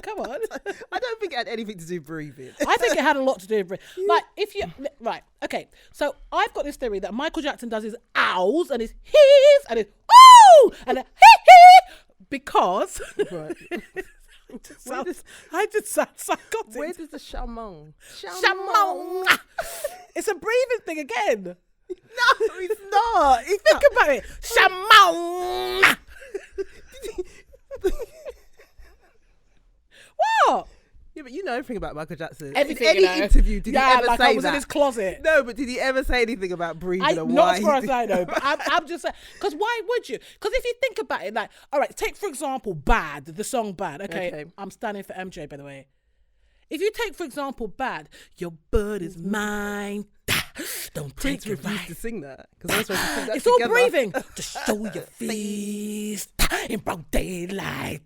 Come on. I don't think it had anything to do with breathing. I think it had a lot to do with like if you right, okay. So I've got this theory that Michael Jackson does his owls and his hees and his oh and a hee because Right. I just sound psychotic. Where does the shamong? Shamong. It's a breathing thing again. No, it's not. Think about it. Shamong. What? Yeah, but you know everything about Michael Jackson. Everything, in any interview, did he ever like say I was that? in his closet. No, but did he ever say anything about breathing and Not why? as far as I know, but I'm just saying, because why would you? Because if you think about it, like, all right, take for example, Bad, the song Bad. Okay, I'm standing for MJ, by the way. If you take, for example, Bad, your bird is mine. Don't Prince take it refused right. to sing that because I was supposed to sing that It's together. all breathing. To show your face in broad daylight.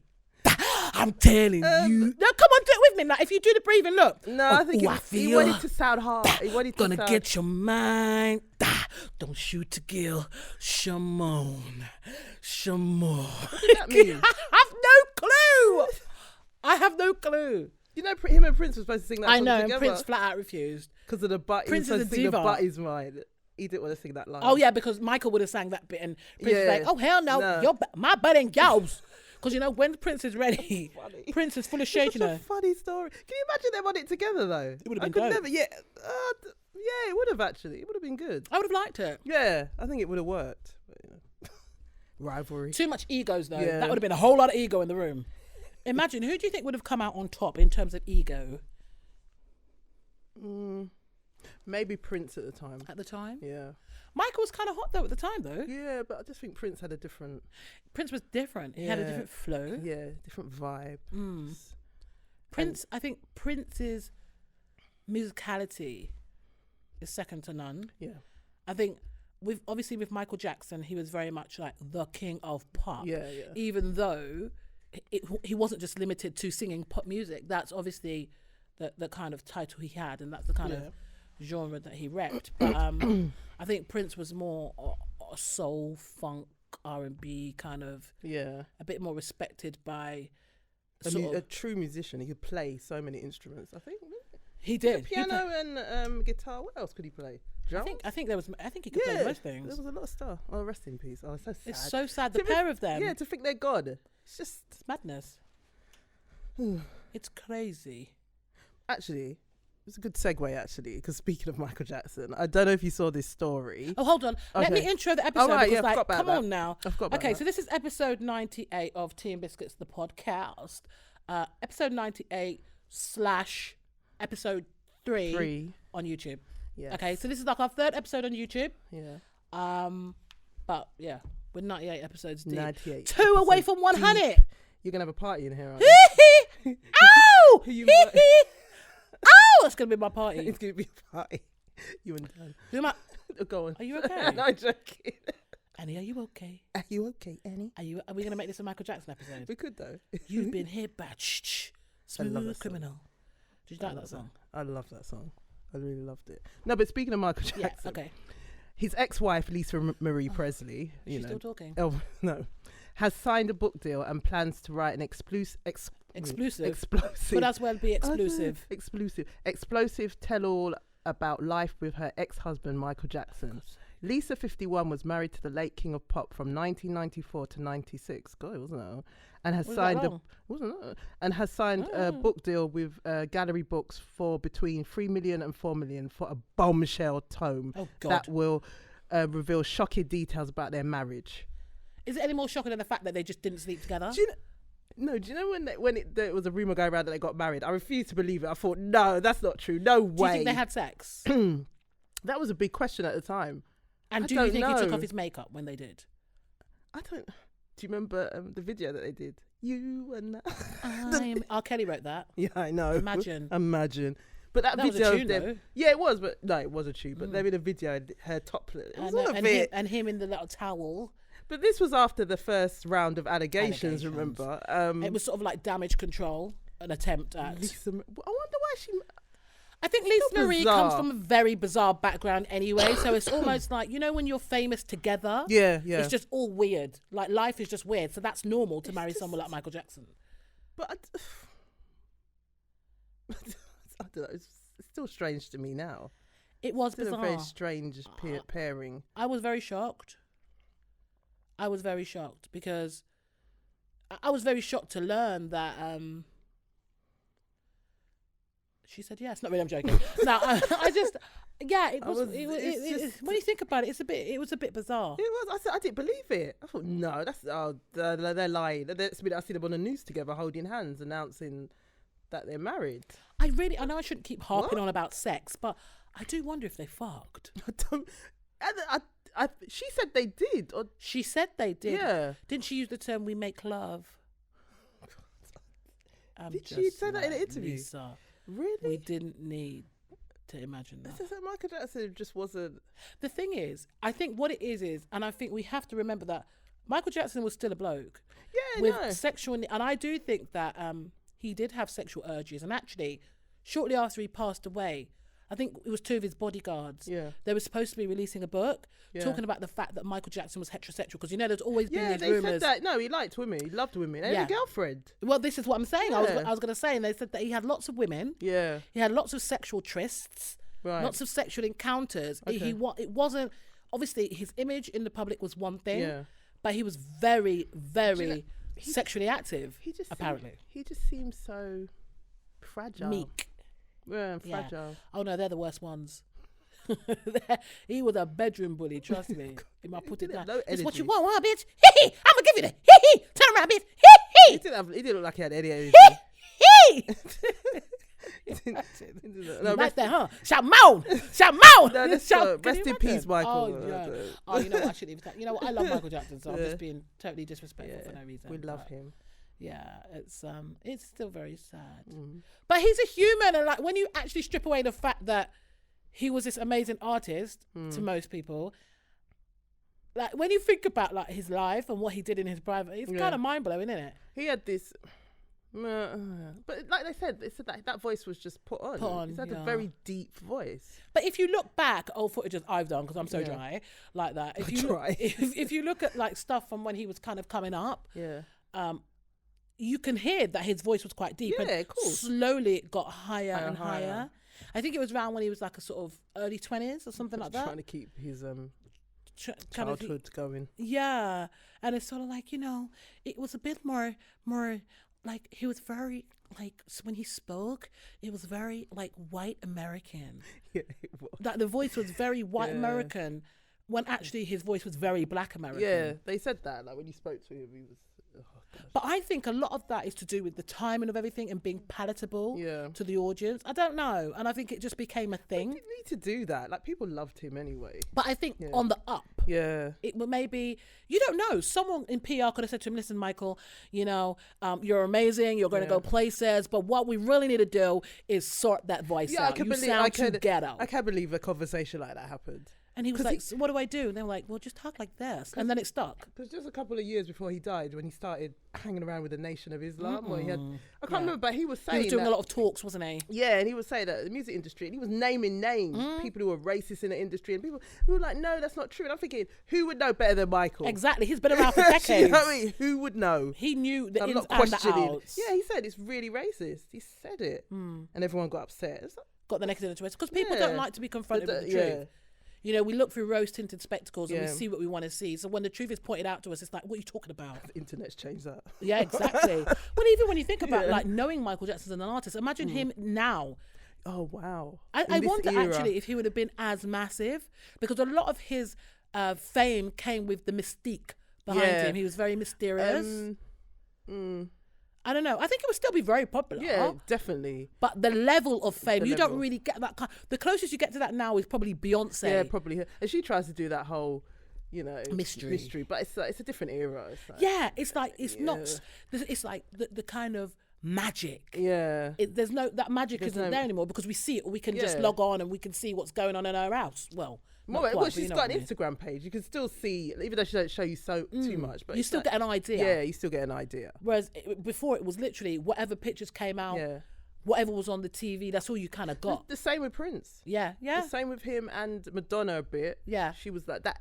I'm telling you. No, come on, do it with me. Like, if you do the breathing, look. No, I think he wanted to sound hard. He wanted to Gonna sound... get your mind. Don't shoot to kill. Shamon. Shamon. What does that mean? I have no clue. You know, him and Prince were supposed to sing that song I know, together. and Prince flat out refused. Because of the butt. Prince he was is a supposed to sing the diva. butt is mine. He didn't want to sing that line. Oh, yeah, because Michael would have sang that bit and Prince was Yeah. like, oh, hell no. My butt ain't yours. Because, you know, when Prince is ready, Prince is full of shade, It's you such know. a funny story. Can you imagine them on it together, though? It would have been dope. Never, yeah, it would have actually. It would have been good. I would have liked it. Yeah, I think it would have worked. But, you know. Rivalry. Too much egos, though. Yeah. That would have been a whole lot of ego in the room. Imagine, who do you think would have come out on top in terms of ego? Maybe Prince at the time. At the time? Yeah. Michael was kind of hot, though, at the time, though. Yeah, but I just think Prince had a different... Prince was different. He had a different flow. Yeah, different vibe. Prince, I think Prince's musicality is second to none. Yeah. I think with Michael Jackson, he was very much like the king of pop. Yeah. Even though he wasn't just limited to singing pop music. That's obviously the kind of title he had, and that's the kind of genre that he repped. But I think Prince was more a soul, funk, R&B kind of. Yeah. A bit more respected by a true musician. He could play so many instruments. I think he did. Piano and guitar. What else could he play? Drums? I think he could play most things. There was a lot of stuff. Oh, rest in peace. Oh, it's so sad. It's so sad. The pair of them. Yeah, to think they're God. It's madness. It's crazy. Actually, it's a good segue, actually, because speaking of Michael Jackson, I don't know if you saw this story. Oh, hold on. Okay. Let me intro the episode. Right, because, yeah, come on now. I've got about okay, that. so this is episode 98 of Tea and Biscuits, the podcast. Episode 98 / episode 3 on YouTube. Yes. Okay, so this is like our third episode on YouTube. Yeah. But yeah, we're 98 episodes deep. 98. 2 away from 100. You're going to have a party in here, aren't you? Ow! You Oh, that's going to be my party. It's going to be a party. You and Dan. Who am I? Go on. Are you okay? No, I'm joking. Annie, are you okay? Are you okay, Annie? Are we going to make this a Michael Jackson episode? We could, though. You've been hit by Smooth Criminal. Did you like that song? I love that song. I really loved it. No, but speaking of Michael Jackson. Yeah, okay. His ex-wife, Lisa Marie Presley. She's still talking. Oh, no. Has signed a book deal and plans to write an explosive. But as well be exclusive. Explosive tell-all about life with her ex-husband, Michael Jackson. Lisa, 51, was married to the late king of pop from 1994 to 96. God, wasn't it? And has signed a book deal with Gallery Books for between 3 million and 4 million for a bombshell tome that will reveal shocking details about their marriage. Is it any more shocking than the fact that they just didn't sleep together? Do you know when there was a rumor going around that they got married? I refused to believe it. I thought, no, that's not true. No way. Do you think they had sex? That was a big question at the time. And do you think he took off his makeup when they did? I don't. Do you remember the video that they did? You and R. Kelly wrote that. Yeah, I know. Imagine. But that was video a tune, though. Yeah, it was, but no, it was a tune. But they're in a video, her topless. It was all a bit. And him in the little towel. But this was after the first round of allegations. Remember? It was sort of like damage control, an attempt at. Lisa, I wonder why she. I think Lisa Marie comes from a very bizarre background anyway, so it's almost like, when you're famous together. Yeah. It's just all weird. Like, life is just weird, so that's normal to marry someone like Michael Jackson. But I don't know. It's still strange to me now. It was still bizarre. a very strange pairing. I was very shocked. Because I was very shocked to learn that. She said yes. Not really. I'm joking. No, I just. Yeah, it was. When you think about it, it was a bit bizarre. It was. I didn't believe it. I thought, no, they're lying. I see them on the news together, holding hands, announcing that they're married. I know I shouldn't keep harping on about sex, but I do wonder if they fucked. She said they did. She said they did. Yeah. Didn't she use the term "we make love"? Did she say that in an interview? Lisa, really? We didn't need to imagine that. Michael Jackson just wasn't. The thing is, I think what it is, and I think we have to remember that Michael Jackson was still a bloke. Yeah, with sexual, and I do think that he did have sexual urges, and actually, shortly after he passed away, I think it was two of his bodyguards. Yeah. They were supposed to be releasing a book talking about the fact that Michael Jackson was heterosexual, because there's always been these rumours. Said that. No, he liked women. He loved women. He had a girlfriend. Well, this is what I'm saying. I was going to say, and they said that he had lots of women. Yeah. He had lots of sexual trysts. Right. Lots of sexual encounters. Okay. It wasn't, obviously his image in the public was one thing, but he was very, very sexually active. Apparently, he just seems so fragile. Meek. Yeah, fragile. Oh no, they're the worst ones. He was a bedroom bully, trust me. He might put it down. It's what you want, huh, bitch? Hee hee. I'm gonna give you the hee hee. Turn around, bitch. Hee hee. He didn't look like he had any energy. Hee hee. No, like that, huh? Schamoning. No, rest in peace, Michael. Oh, yeah. Oh, you know what? I shouldn't even. You know what? I love Michael Jackson, so I'm just being totally disrespectful for no reason. We love him. Yeah, it's still very sad. But he's a human, and like when you actually strip away the fact that he was this amazing artist to most people, like when you think about like his life and what he did in his private, it's kind of mind blowing, isn't it? He had this. But like they said that voice was just put on. He's had a very deep voice. But if you look back, old footages I've done, because I'm so dry like that. If you look at like stuff from when he was kind of coming up, you can hear that his voice was quite deep. Yeah, of course. Slowly it got higher and higher. I think it was around when he was like a sort of early 20s or something like that. Trying to keep his childhood going. Yeah, and it's sort of like, it was a bit more like he was very like when he spoke, it was very like white American. Yeah, it was. That the voice was very white American, when actually his voice was very black American. Yeah, they said that like when you spoke to him, he was. But I think a lot of that is to do with the timing of everything and being palatable to the audience. I don't know. And I think it just became a thing. You didn't need to do that. Like, people loved him anyway. But I think on the up. Yeah. It maybe, you don't know. Someone in PR could have said to him, listen, Michael, you're amazing. You're going to go places. But what we really need to do is sort that voice out. You sound too ghetto. I can't believe a conversation like that happened. And he was like, so what do I do? And they were like, well, just talk like this. And then it stuck. Because just a couple of years before he died, when he started hanging around with the Nation of Islam, where he had, I can't remember, but he was saying he was doing a lot of talks, wasn't he? Yeah, and he was saying that the music industry, and he was naming names, people who were racist in the industry, and people who were like, no, that's not true. And I'm thinking, who would know better than Michael? Exactly. He's been around for decades. You know what I mean? Who would know? He knew the I'm ins not and the questioning. outs. Yeah, he said it's really racist. He said it. And everyone got upset. Got the neck in the twist. Because people don't like to be confronted with the truth. We look through rose-tinted spectacles and we see what we want to see. So when the truth is pointed out to us, it's like, what are you talking about? The internet's changed that. Yeah, exactly. Well, even when you think about like knowing Michael Jackson as an artist, imagine him now. Oh, wow. I wonder actually if he would have been as massive, because a lot of his fame came with the Misteeq behind him. He was very mysterious. I don't know. I think it would still be very popular. Yeah, definitely. But the level of fame, you don't really get that kind. The closest you get to that now is probably Beyonce. Yeah, probably. And she tries to do that whole you know, mystery. But it's a different era. It's like it's not. It's like the kind of magic. Yeah. There's no that magic isn't there anymore because we see it. We can just log on and we can see what's going on in her house. She's got an Instagram page. You can still see, even though she don't show you too much, but you still get an idea. Yeah, you still get an idea. Whereas before it was literally whatever pictures came out, whatever was on the TV, that's all you kind of got. The same with Prince. Yeah. The same with him and Madonna a bit. Yeah. She was like that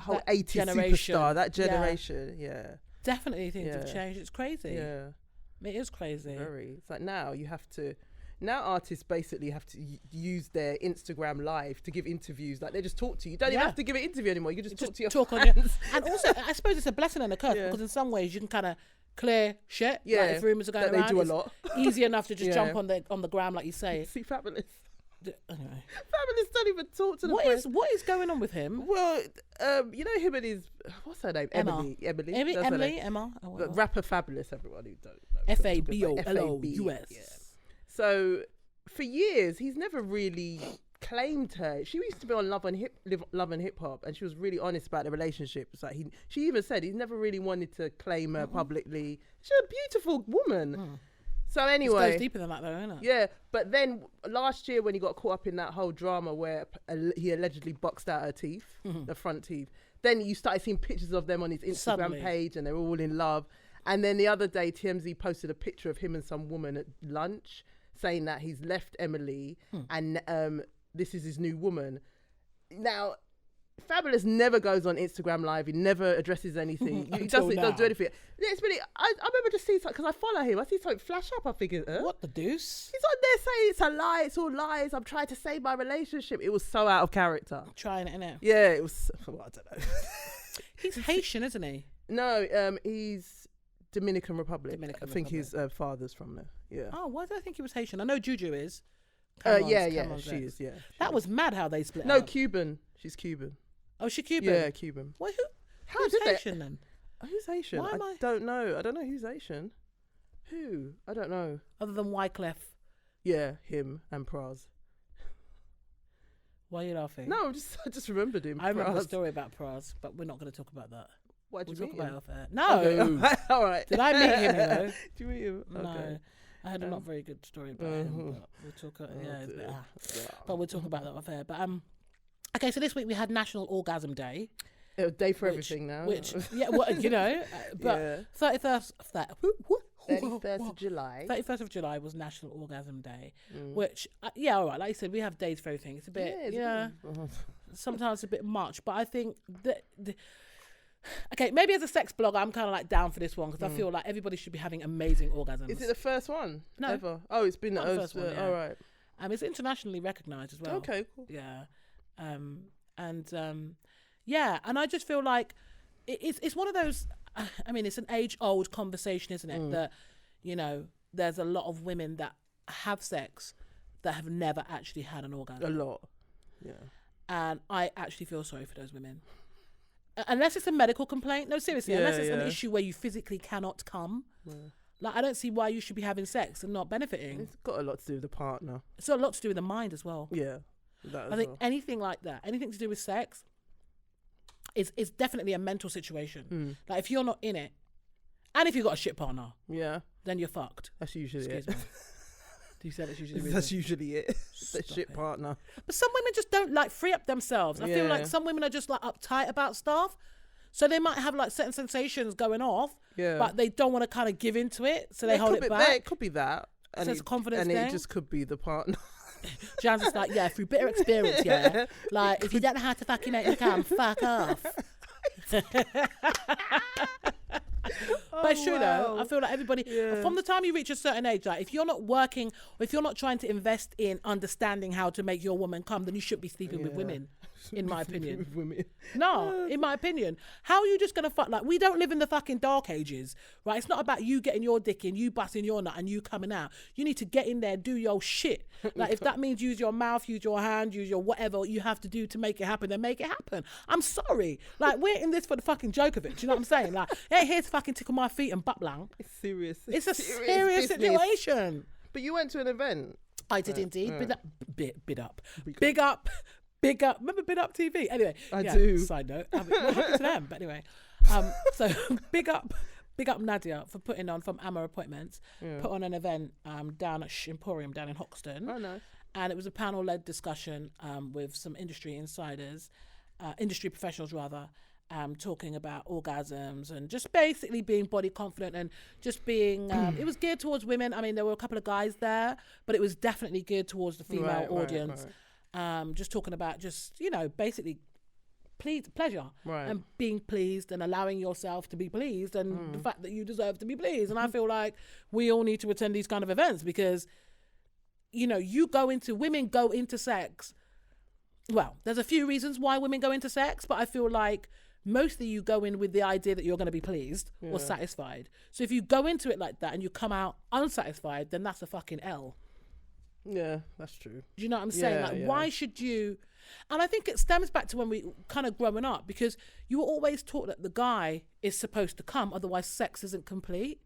whole That 80s generation. superstar, that generation. Yeah. Definitely things have changed. It's crazy. Yeah. It is crazy. Very. It's like now artists basically have to use their Instagram live to give interviews. Like they just talk to you. You don't even have to give an interview anymore. You can just talk to your fans. And also, I suppose it's a blessing and a curse because in some ways you can kind of clear shit. Yeah, like if rumours are going around, they do a lot. Easy enough to just jump on the gram, like you say. See, Fabolous. Anyway. Fabolous don't even talk to the press. What is going on with him? Well, you know him and his what's her name? Emily. Emma. Rapper Fabolous. Everyone who don't know. Fabolous. Yeah. So for years he's never really claimed her. She used to be on Love and Hip Hop, and she was really honest about the relationship. It's like she even said he's never really wanted to claim her publicly. She's a beautiful woman. So anyway, it goes deeper than that, though, isn't it? Yeah, but then last year when he got caught up in that whole drama where he allegedly boxed out her teeth, the front teeth, then you started seeing pictures of them on his Instagram page, and they're all in love. And then the other day, TMZ posted a picture of him and some woman at lunch, saying that he's left Emily and this is his new woman. Now, Fabolous never goes on Instagram Live. He never addresses anything. He doesn't do anything. It's really. I remember just seeing something because I follow him. I see something flash up. I figured, what the deuce? He's on there saying it's a lie. It's all lies. I'm trying to save my relationship. It was so out of character. Trying it, innit? Yeah, it was. Well, I don't know. He's Haitian, isn't he? No, he's Dominican Republic. I think his father's from there. Yeah. Oh, why do I think he was Haitian? I know Juju is. She is. Yeah. That was mad how they split. No, up. Cuban. She's Cuban. Oh, she's Cuban? Yeah, Cuban. Well, who's Haitian then? Who's Haitian? I don't know. I don't know who's Haitian. Who? I don't know. Other than Wyclef. Yeah, him and Praz. Why are you laughing? No, I just remembered him. I remember a story about Praz, but we're not going to talk about that. Why did we'll you talk meet about him? it off air. No. Okay. All right. Did I meet him, you know? Did you meet him? No. Okay. I had a not very good story about him, but we'll talk. But we'll talk about that off air. But okay. So this week we had National Orgasm Day. A day for everything now. You know, but 31st of July. 31st of July was National Orgasm Day, which all right. Like you said, we have days for everything. It's a bit, sometimes a bit much, but I think that. Okay, maybe as a sex blogger, I'm kind of like down for this one because I feel like everybody should be having amazing orgasms. Is it the first one? No. Ever? Oh, it's been the first one. All right. It's internationally recognised as well. Okay, cool. Yeah. And I just feel like it's one of those. I mean, it's an age-old conversation, isn't it? That, you know, there's a lot of women that have sex that have never actually had an orgasm. A lot. Yeah. And I actually feel sorry for those women. Unless it's a medical complaint. No, seriously. Unless it's an issue where you physically cannot come. Yeah. Like, I don't see why you should be having sex and not benefiting. It's got a lot to do with the partner. It's got a lot to do with the mind as well. Yeah. I think anything like that, anything to do with sex, is definitely a mental situation. Like, if you're not in it, and if you've got a shit partner, then you're fucked. That's usually it. Me. You said it's usually that's usually it. The shit partner. But some women just don't like free up themselves. I feel like some women are just like uptight about stuff, so they might have like certain sensations going off, but they don't want to kind of give into it, so they hold it back. It could be that, and it's a confidence and thing. It just could be the partner. Jan's just like, through bitter experience, like if you don't know how to fucking make the come, fuck off. But it's true though. I feel like everybody, from the time you reach a certain age, like if you're not working or if you're not trying to invest in understanding how to make your woman come, then you should be sleeping with women. In my opinion. No, in my opinion. How are you just going to fuck? Like, we don't live in the fucking dark ages, right? It's not about you getting your dick in, you busting your nut and you coming out. You need to get in there, do your shit. Like, if that means use your mouth, use your hand, use your whatever you have to do to make it happen, then make it happen. I'm sorry. Like, we're in this for the fucking joke of it. Do you know what I'm saying? Like, hey, here's fucking tickle my feet and butt blang. It's serious. It's a serious situation. But you went to an event. I did indeed. Big up Big Up. Remember Big Up TV? Anyway, I do. Side note. What happened to them? But anyway, so big up Nadia for putting on from Amma Appointments. Put on an event down at Emporium down in Hoxton. Oh, nice. And it was a panel-led discussion with some industry insiders, industry professionals rather, talking about orgasms and just basically being body confident and just being, it was geared towards women. I mean, there were a couple of guys there, but it was definitely geared towards the female audience. Right. Just talking about just, basically pleasure and being pleased and allowing yourself to be pleased and the fact that you deserve to be pleased. And I feel like we all need to attend these kind of events because women go into sex. Well, there's a few reasons why women go into sex, but I feel like mostly you go in with the idea that you're going to be pleased or satisfied. So if you go into it like that and you come out unsatisfied, then that's a fucking L. Yeah, that's true. Do you know what I'm saying? Why should you? And I think it stems back to when we kind of growing up, because you were always taught that the guy is supposed to come, otherwise sex isn't complete.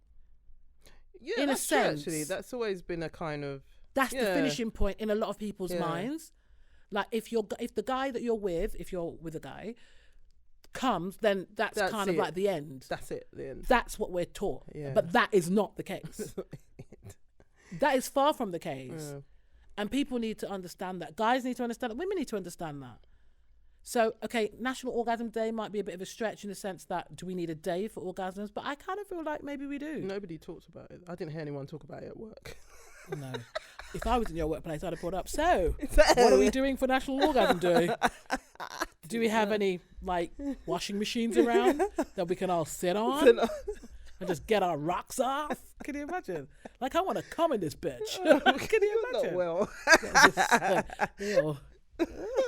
Yeah, in a sense. True, actually. That's always been a kind of... That's the finishing point in a lot of people's minds. Like if the guy that you're with a guy comes, then that's kind of like the end. That's it, the end. That's what we're taught. Yeah. But that is not the case. That is far from the case. Yeah. And people need to understand that. Guys need to understand that. Women need to understand that. So, okay, National Orgasm Day might be a bit of a stretch in the sense that do we need a day for orgasms? But I kind of feel like maybe we do. Nobody talks about it. I didn't hear anyone talk about it at work. No. If I was in your workplace, I'd have brought up, so, what are we doing for National Orgasm Day? Do we have any, washing machines around that we can all sit on and just get our rocks off? Can you imagine? I want to come in this bitch. Can you imagine? Not well.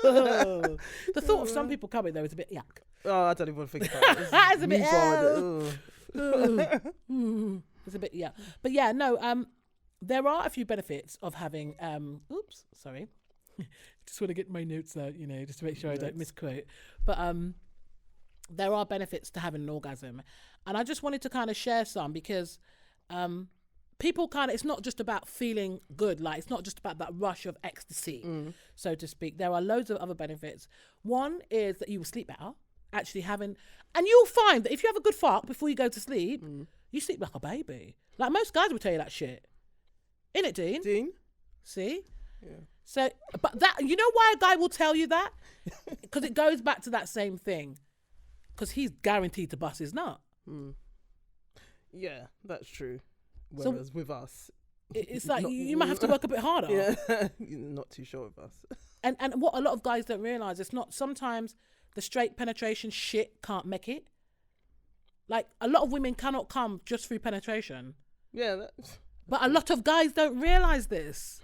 The thought of some people coming, though, is a bit yuck. Oh, I don't even want to think about it. It's a bit it's a bit yuck. But yeah, no, there are a few benefits of having just want to get my notes out, just to make sure I don't misquote. But there are benefits to having an orgasm. And I just wanted to kind of share some because people it's not just about feeling good. It's not just about that rush of ecstasy, so to speak. There are loads of other benefits. One is that you will sleep better, and you'll find that if you have a good fuck before you go to sleep, you sleep like a baby. Most guys will tell you that shit. Innit, Dean? Dean? See? Yeah. So, but that, you know why a guy will tell you that? Because it goes back to that same thing. Because he's guaranteed to bust his nut. Yeah, that's true. Whereas with us, it's you might have to work a bit harder. Yeah, not too sure with us. And what a lot of guys don't realise, it's not, sometimes the straight penetration shit can't make it. A lot of women cannot come just through penetration. Yeah, but a lot of guys don't realise this.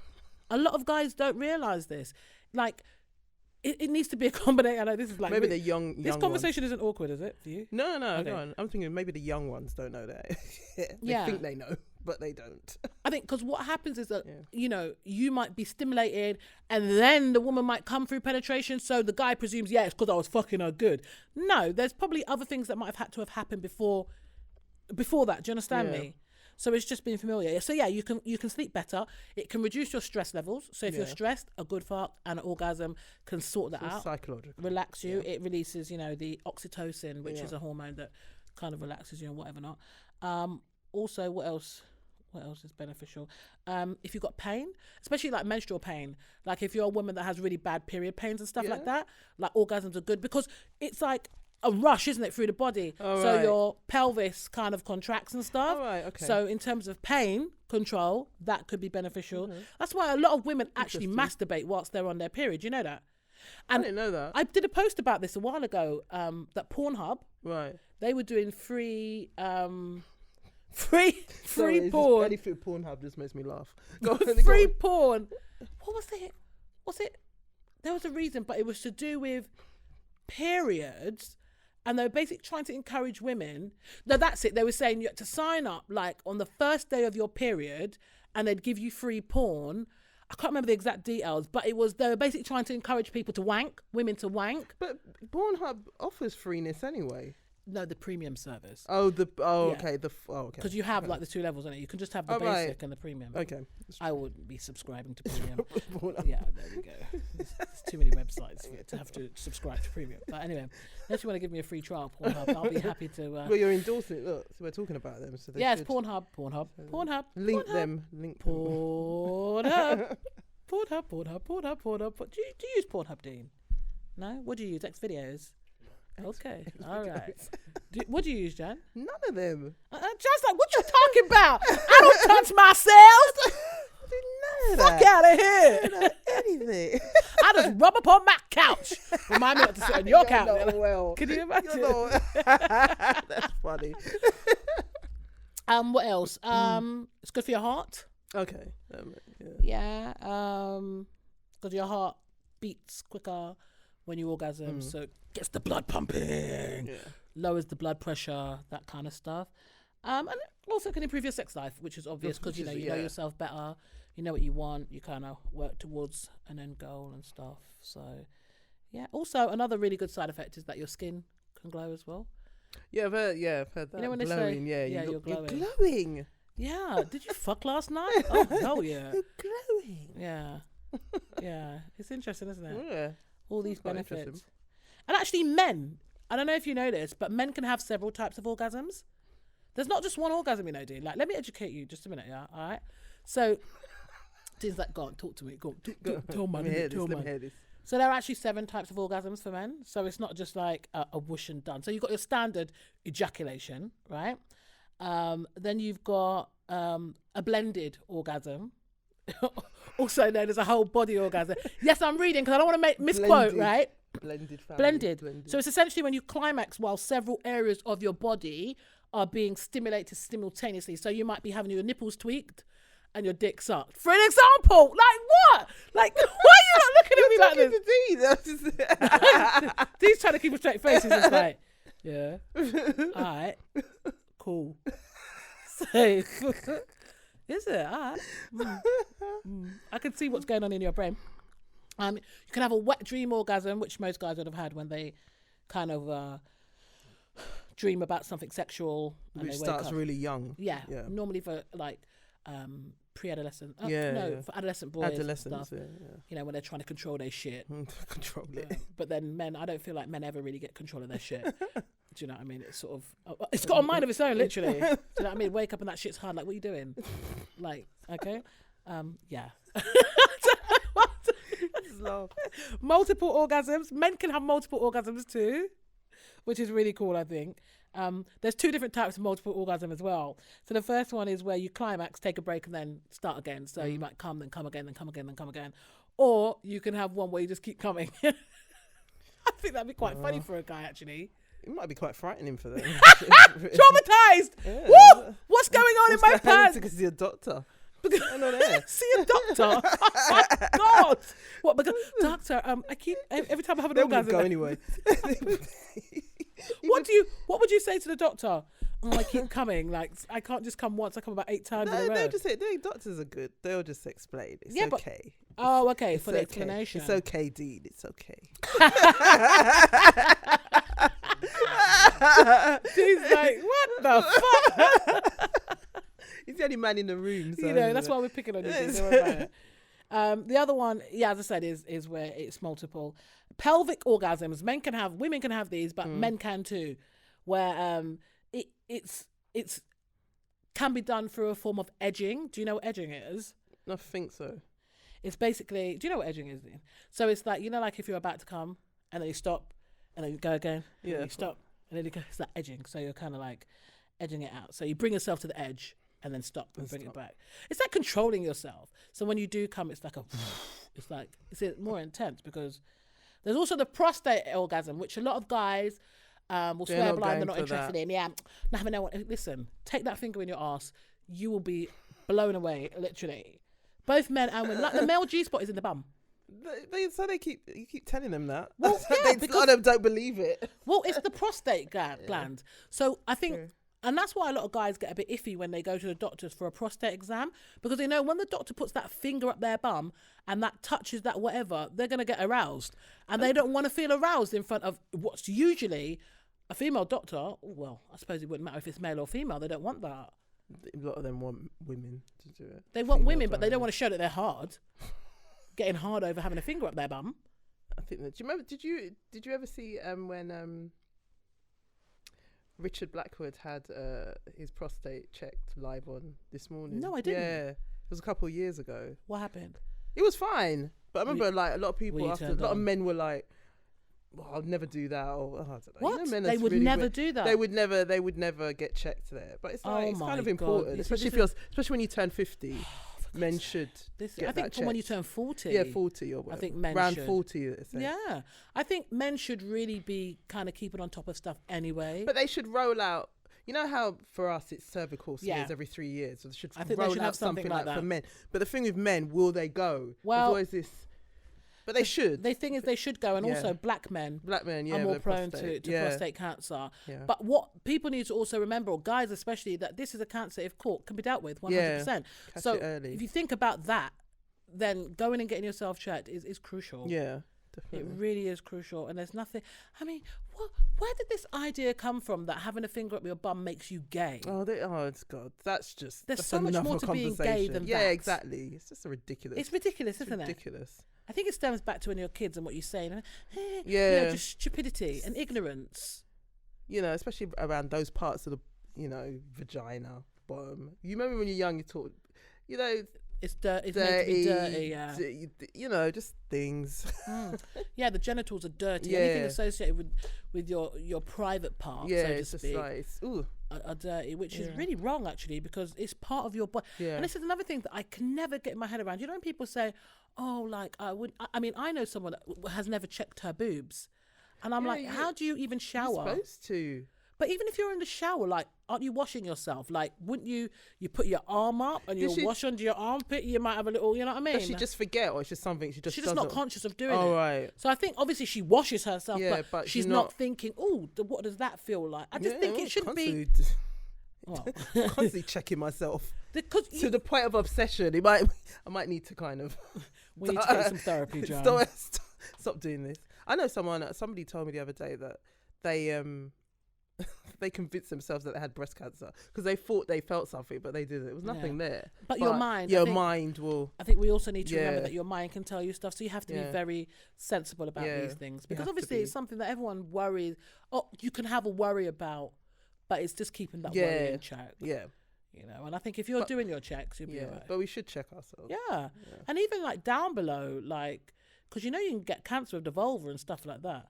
It needs to be a combination. I know this is maybe the young this conversation isn't awkward, is it for you? No, okay. Go on. I'm thinking maybe the young ones don't know that. They think they know, but they don't. I think because what happens is that you might be stimulated, and then the woman might come through penetration, so the guy presumes it's because I was fucking her good. No, there's probably other things that might have had to have happened before that. Do you understand me? So it's just being familiar. So yeah, you can sleep better. It can reduce your stress levels. So if you're stressed, a good fuck and an orgasm can sort that out. Psychological. Relax you. Yeah. It releases, the oxytocin, which is a hormone that kind of relaxes you and whatever not. Also, what else is beneficial? If you've got pain, especially menstrual pain, if you're a woman that has really bad period pains and stuff like that, orgasms are good because it's a rush, isn't it, through the body? So your pelvis kind of contracts and stuff. Okay. So in terms of pain control, that could be beneficial. That's why a lot of women actually masturbate whilst they're on their period. You know that? And I didn't know that. I did a post about this a while ago. That Pornhub, they were doing free porn. Anything Pornhub just makes me laugh. Free porn. What was it? There was a reason, but it was to do with periods. And they were basically trying to encourage women. No, that's it. They were saying you had to sign up on the first day of your period and they'd give you free porn. I can't remember the exact details, but they were basically trying to encourage people to wank, women to wank. But Pornhub offers freeness anyway. No, the premium service. Okay. Okay. Because you have like the 2 levels on it. You can just have the basic and the premium. Okay. I wouldn't be subscribing to premium. Yeah, there we go. There's too many websites for it to have to subscribe to premium. But anyway, unless you want to give me a free trial, Pornhub, I'll be happy to. Well, you're endorsing it. Look, so we're talking about them. So it's Pornhub. Link them. Pornhub. Pornhub. What do you use Pornhub, Dean? No? What do you use? X-Videos? Okay, all right. What do you use, Jan? None of them. Jan's like, what you talking about? I don't touch myself. Fuck out of here. Anything. I just rub up on my couch. Remind me not to sit on your couch. Well. Can you imagine? That's funny. What else? It's good for your heart. Okay. Yeah. Because your heart beats quicker when you orgasm, so it gets the blood pumping, lowers the blood pressure, that kind of stuff. And it also can improve your sex life, which is obvious because you know yourself better, you know what you want, you kind of work towards an end goal and stuff. So, yeah. Also, another really good side effect is that your skin can glow as well. Yeah, I've heard that. You know when glowing, they say, you're glowing. You're glowing. Yeah. Did you fuck last night? Oh, hell yeah. You're glowing. Yeah. Yeah. It's interesting, isn't it? Yeah. All these benefits. And actually men, I don't know if you know this, but men can have several types of orgasms. There's not just one orgasm, you know, dude. Like, let me educate you just a minute, yeah? All right? So, Dean's like, go on, talk to me. Go on, tell man. So there are actually 7 types of orgasms for men. So it's not just like a whoosh and done. So you've got your standard ejaculation, right? Then you've got a blended orgasm. Also known as a whole body orgasm. Yes, I'm reading because I don't want to misquote, right? Blended. So it's essentially when you climax while several areas of your body are being stimulated simultaneously. So you might be having your nipples tweaked and your dick sucked. For an example, like what? Like, why are you not looking at me like this? Dee's trying to keep a straight face. He's just like, yeah. All right. Cool. So... Is it? I can see what's going on in your brain. You can have a wet dream orgasm, which most guys would have had when they kind of dream about something sexual. Which starts really young. Yeah. Normally for like pre-adolescent. For adolescent boys. Adolescents, stuff. You know, when they're trying to control their shit. Control it. But then men, I don't feel like men ever really get control of their shit. Do you know what I mean? It's sort of, it's got a mind of its own, literally. Do you know what I mean? Wake up and that shit's hard. Like, what are you doing? Like, okay. Yeah. Multiple orgasms. Men can have multiple orgasms too, which is really cool, I think. There's 2 different types of multiple orgasm as well. So the first one is where you climax, take a break, and then start again. So you might come, then come again, then come again, then come again. Or you can have one where you just keep coming. I think that'd be quite funny for a guy, actually. It might be quite frightening for them. Traumatized. Yeah. Woo! What's going on in my pants? Because you're a doctor. See a doctor. Oh my God. What? Because doctor, I keep every time I have an orgasm. Go anyway. What would you say to the doctor? Oh, I keep coming. Like, I can't just come once. I come about 8 times in a row. They'll just say, doctors are good. They'll just explain. It's okay. Okay. For the explanation. It's okay, Dean. It's okay. He's like, what the fuck? He's the only man in the room. So you know, that's why we're picking on you. The other one, as I said, is where it's multiple. Pelvic orgasms. Women can have these, but men can too. Where it's can be done through a form of edging. Do you know what edging is? I think so. It's basically, do you know what edging is? So it's like, you know, like if you're about to come and then you stop and then you go again. And then you stop and then you go. It's like edging. So you're kind of like edging it out. So you bring yourself to the edge and then stop and bring it back. It's like controlling yourself. So when you do come, it's like it's more intense because there's also the prostate orgasm, which a lot of guys will swear blind they're not interested in. Yeah, no. Listen, take that finger in your ass. You will be blown away, literally. Both men and women. Like the male G-spot is in the bum. You keep telling them that. Well, because a lot of them don't believe it. Well, it's the prostate gland. So I think, and that's why a lot of guys get a bit iffy when they go to the doctors for a prostate exam, because they know when the doctor puts that finger up their bum and that touches that whatever, they're going to get aroused. And they don't want to feel aroused in front of what's usually A female doctor, well, I suppose it wouldn't matter if it's male or female. They don't want that. A lot of them want women to do it. They want women, but they don't want to show that they're hard. Getting hard over having a finger up their bum. I think that. Do you remember? Did you ever see when Richard Blackwood had his prostate checked live on This Morning? No, I didn't. Yeah, it was a couple of years ago. What happened? It was fine, but I remember like a lot of people a lot of men were like, well, I'll never do that, or I don't know. What? You know, men They are would really never weird. do that. They would never get checked there. But it's like it's kind of my important, God. especially when you turn 50. Men should get I think that from when checked. you turn 40. Yeah, 40 or whatever. I think men around should. 40. They say. Yeah, I think men should really be kind of keeping on top of stuff anyway. But they should roll out. You know how for us it's cervical smears Yeah. every 3 years, so they should I think roll they should out have something like that for men. But the thing with men, will they go? Well, There's always this. But they should. The thing is, they should go, and Yeah. also black men Yeah, are more with prone prostate. to prostate cancer. Yeah. But what people need to also remember, or guys especially, that this is a cancer, if caught, can be dealt with 100%. Catch So it early. if you think about that, then going and getting yourself checked is crucial. Yeah, It definitely. really is crucial, and there's nothing. I mean, where did this idea come from that having a finger up your bum makes you gay? Oh, it's God. That's just. There's that's so much enough more of a to being gay conversation. than Yeah, that. exactly. It's just a ridiculous. It's ridiculous, It's isn't it? ridiculous. I think it stems back to when you're kids and what you say, and Yeah. just stupidity and ignorance. You know, especially around those parts of the, vagina, bottom. You remember when you're young, you thought, It's dirty. It's meant to be dirty. Yeah. Just things. Yeah, the genitals are dirty. Yeah. Anything associated with your private parts, Yeah, so to it's just speak, like, ooh. are dirty, which is really wrong actually, because it's part of your body. Yeah. And this is another thing that I can never get my head around. You know when people say, "Oh, like I would." I mean, I know someone that has never checked her boobs, and I'm like, how do you even shower? You're supposed to. But even if you're in the shower, like, aren't you washing yourself? Like, wouldn't you put your arm up and you wash under your armpit? You might have a little, you know what I mean? Does she just forget, or it's just something she just She's just not conscious of doing it. Oh, right. So I think obviously she washes herself, Yeah, but but she's she's not not thinking, oh, what does that feel like? I just think it shouldn't be. Well, Constantly checking myself because to the point of obsession. I might need to kind of. we need to get some therapy, John. Stop doing this. I know somebody told me the other day that they convinced themselves that they had breast cancer because they thought they felt something, but they didn't. It was nothing there. But your mind, mind will. I think we also need to remember that your mind can tell you stuff, so you have to be Yeah. very sensible about these things, You because have to obviously be. it's something that everyone worries. Oh, you can have a worry about, but it's just keeping that worry in check. Yeah. And I think if you're doing your checks, you'll be all right. But we should check ourselves. Yeah. And even like down below, like, because you can get cancer of the vulva and stuff like that.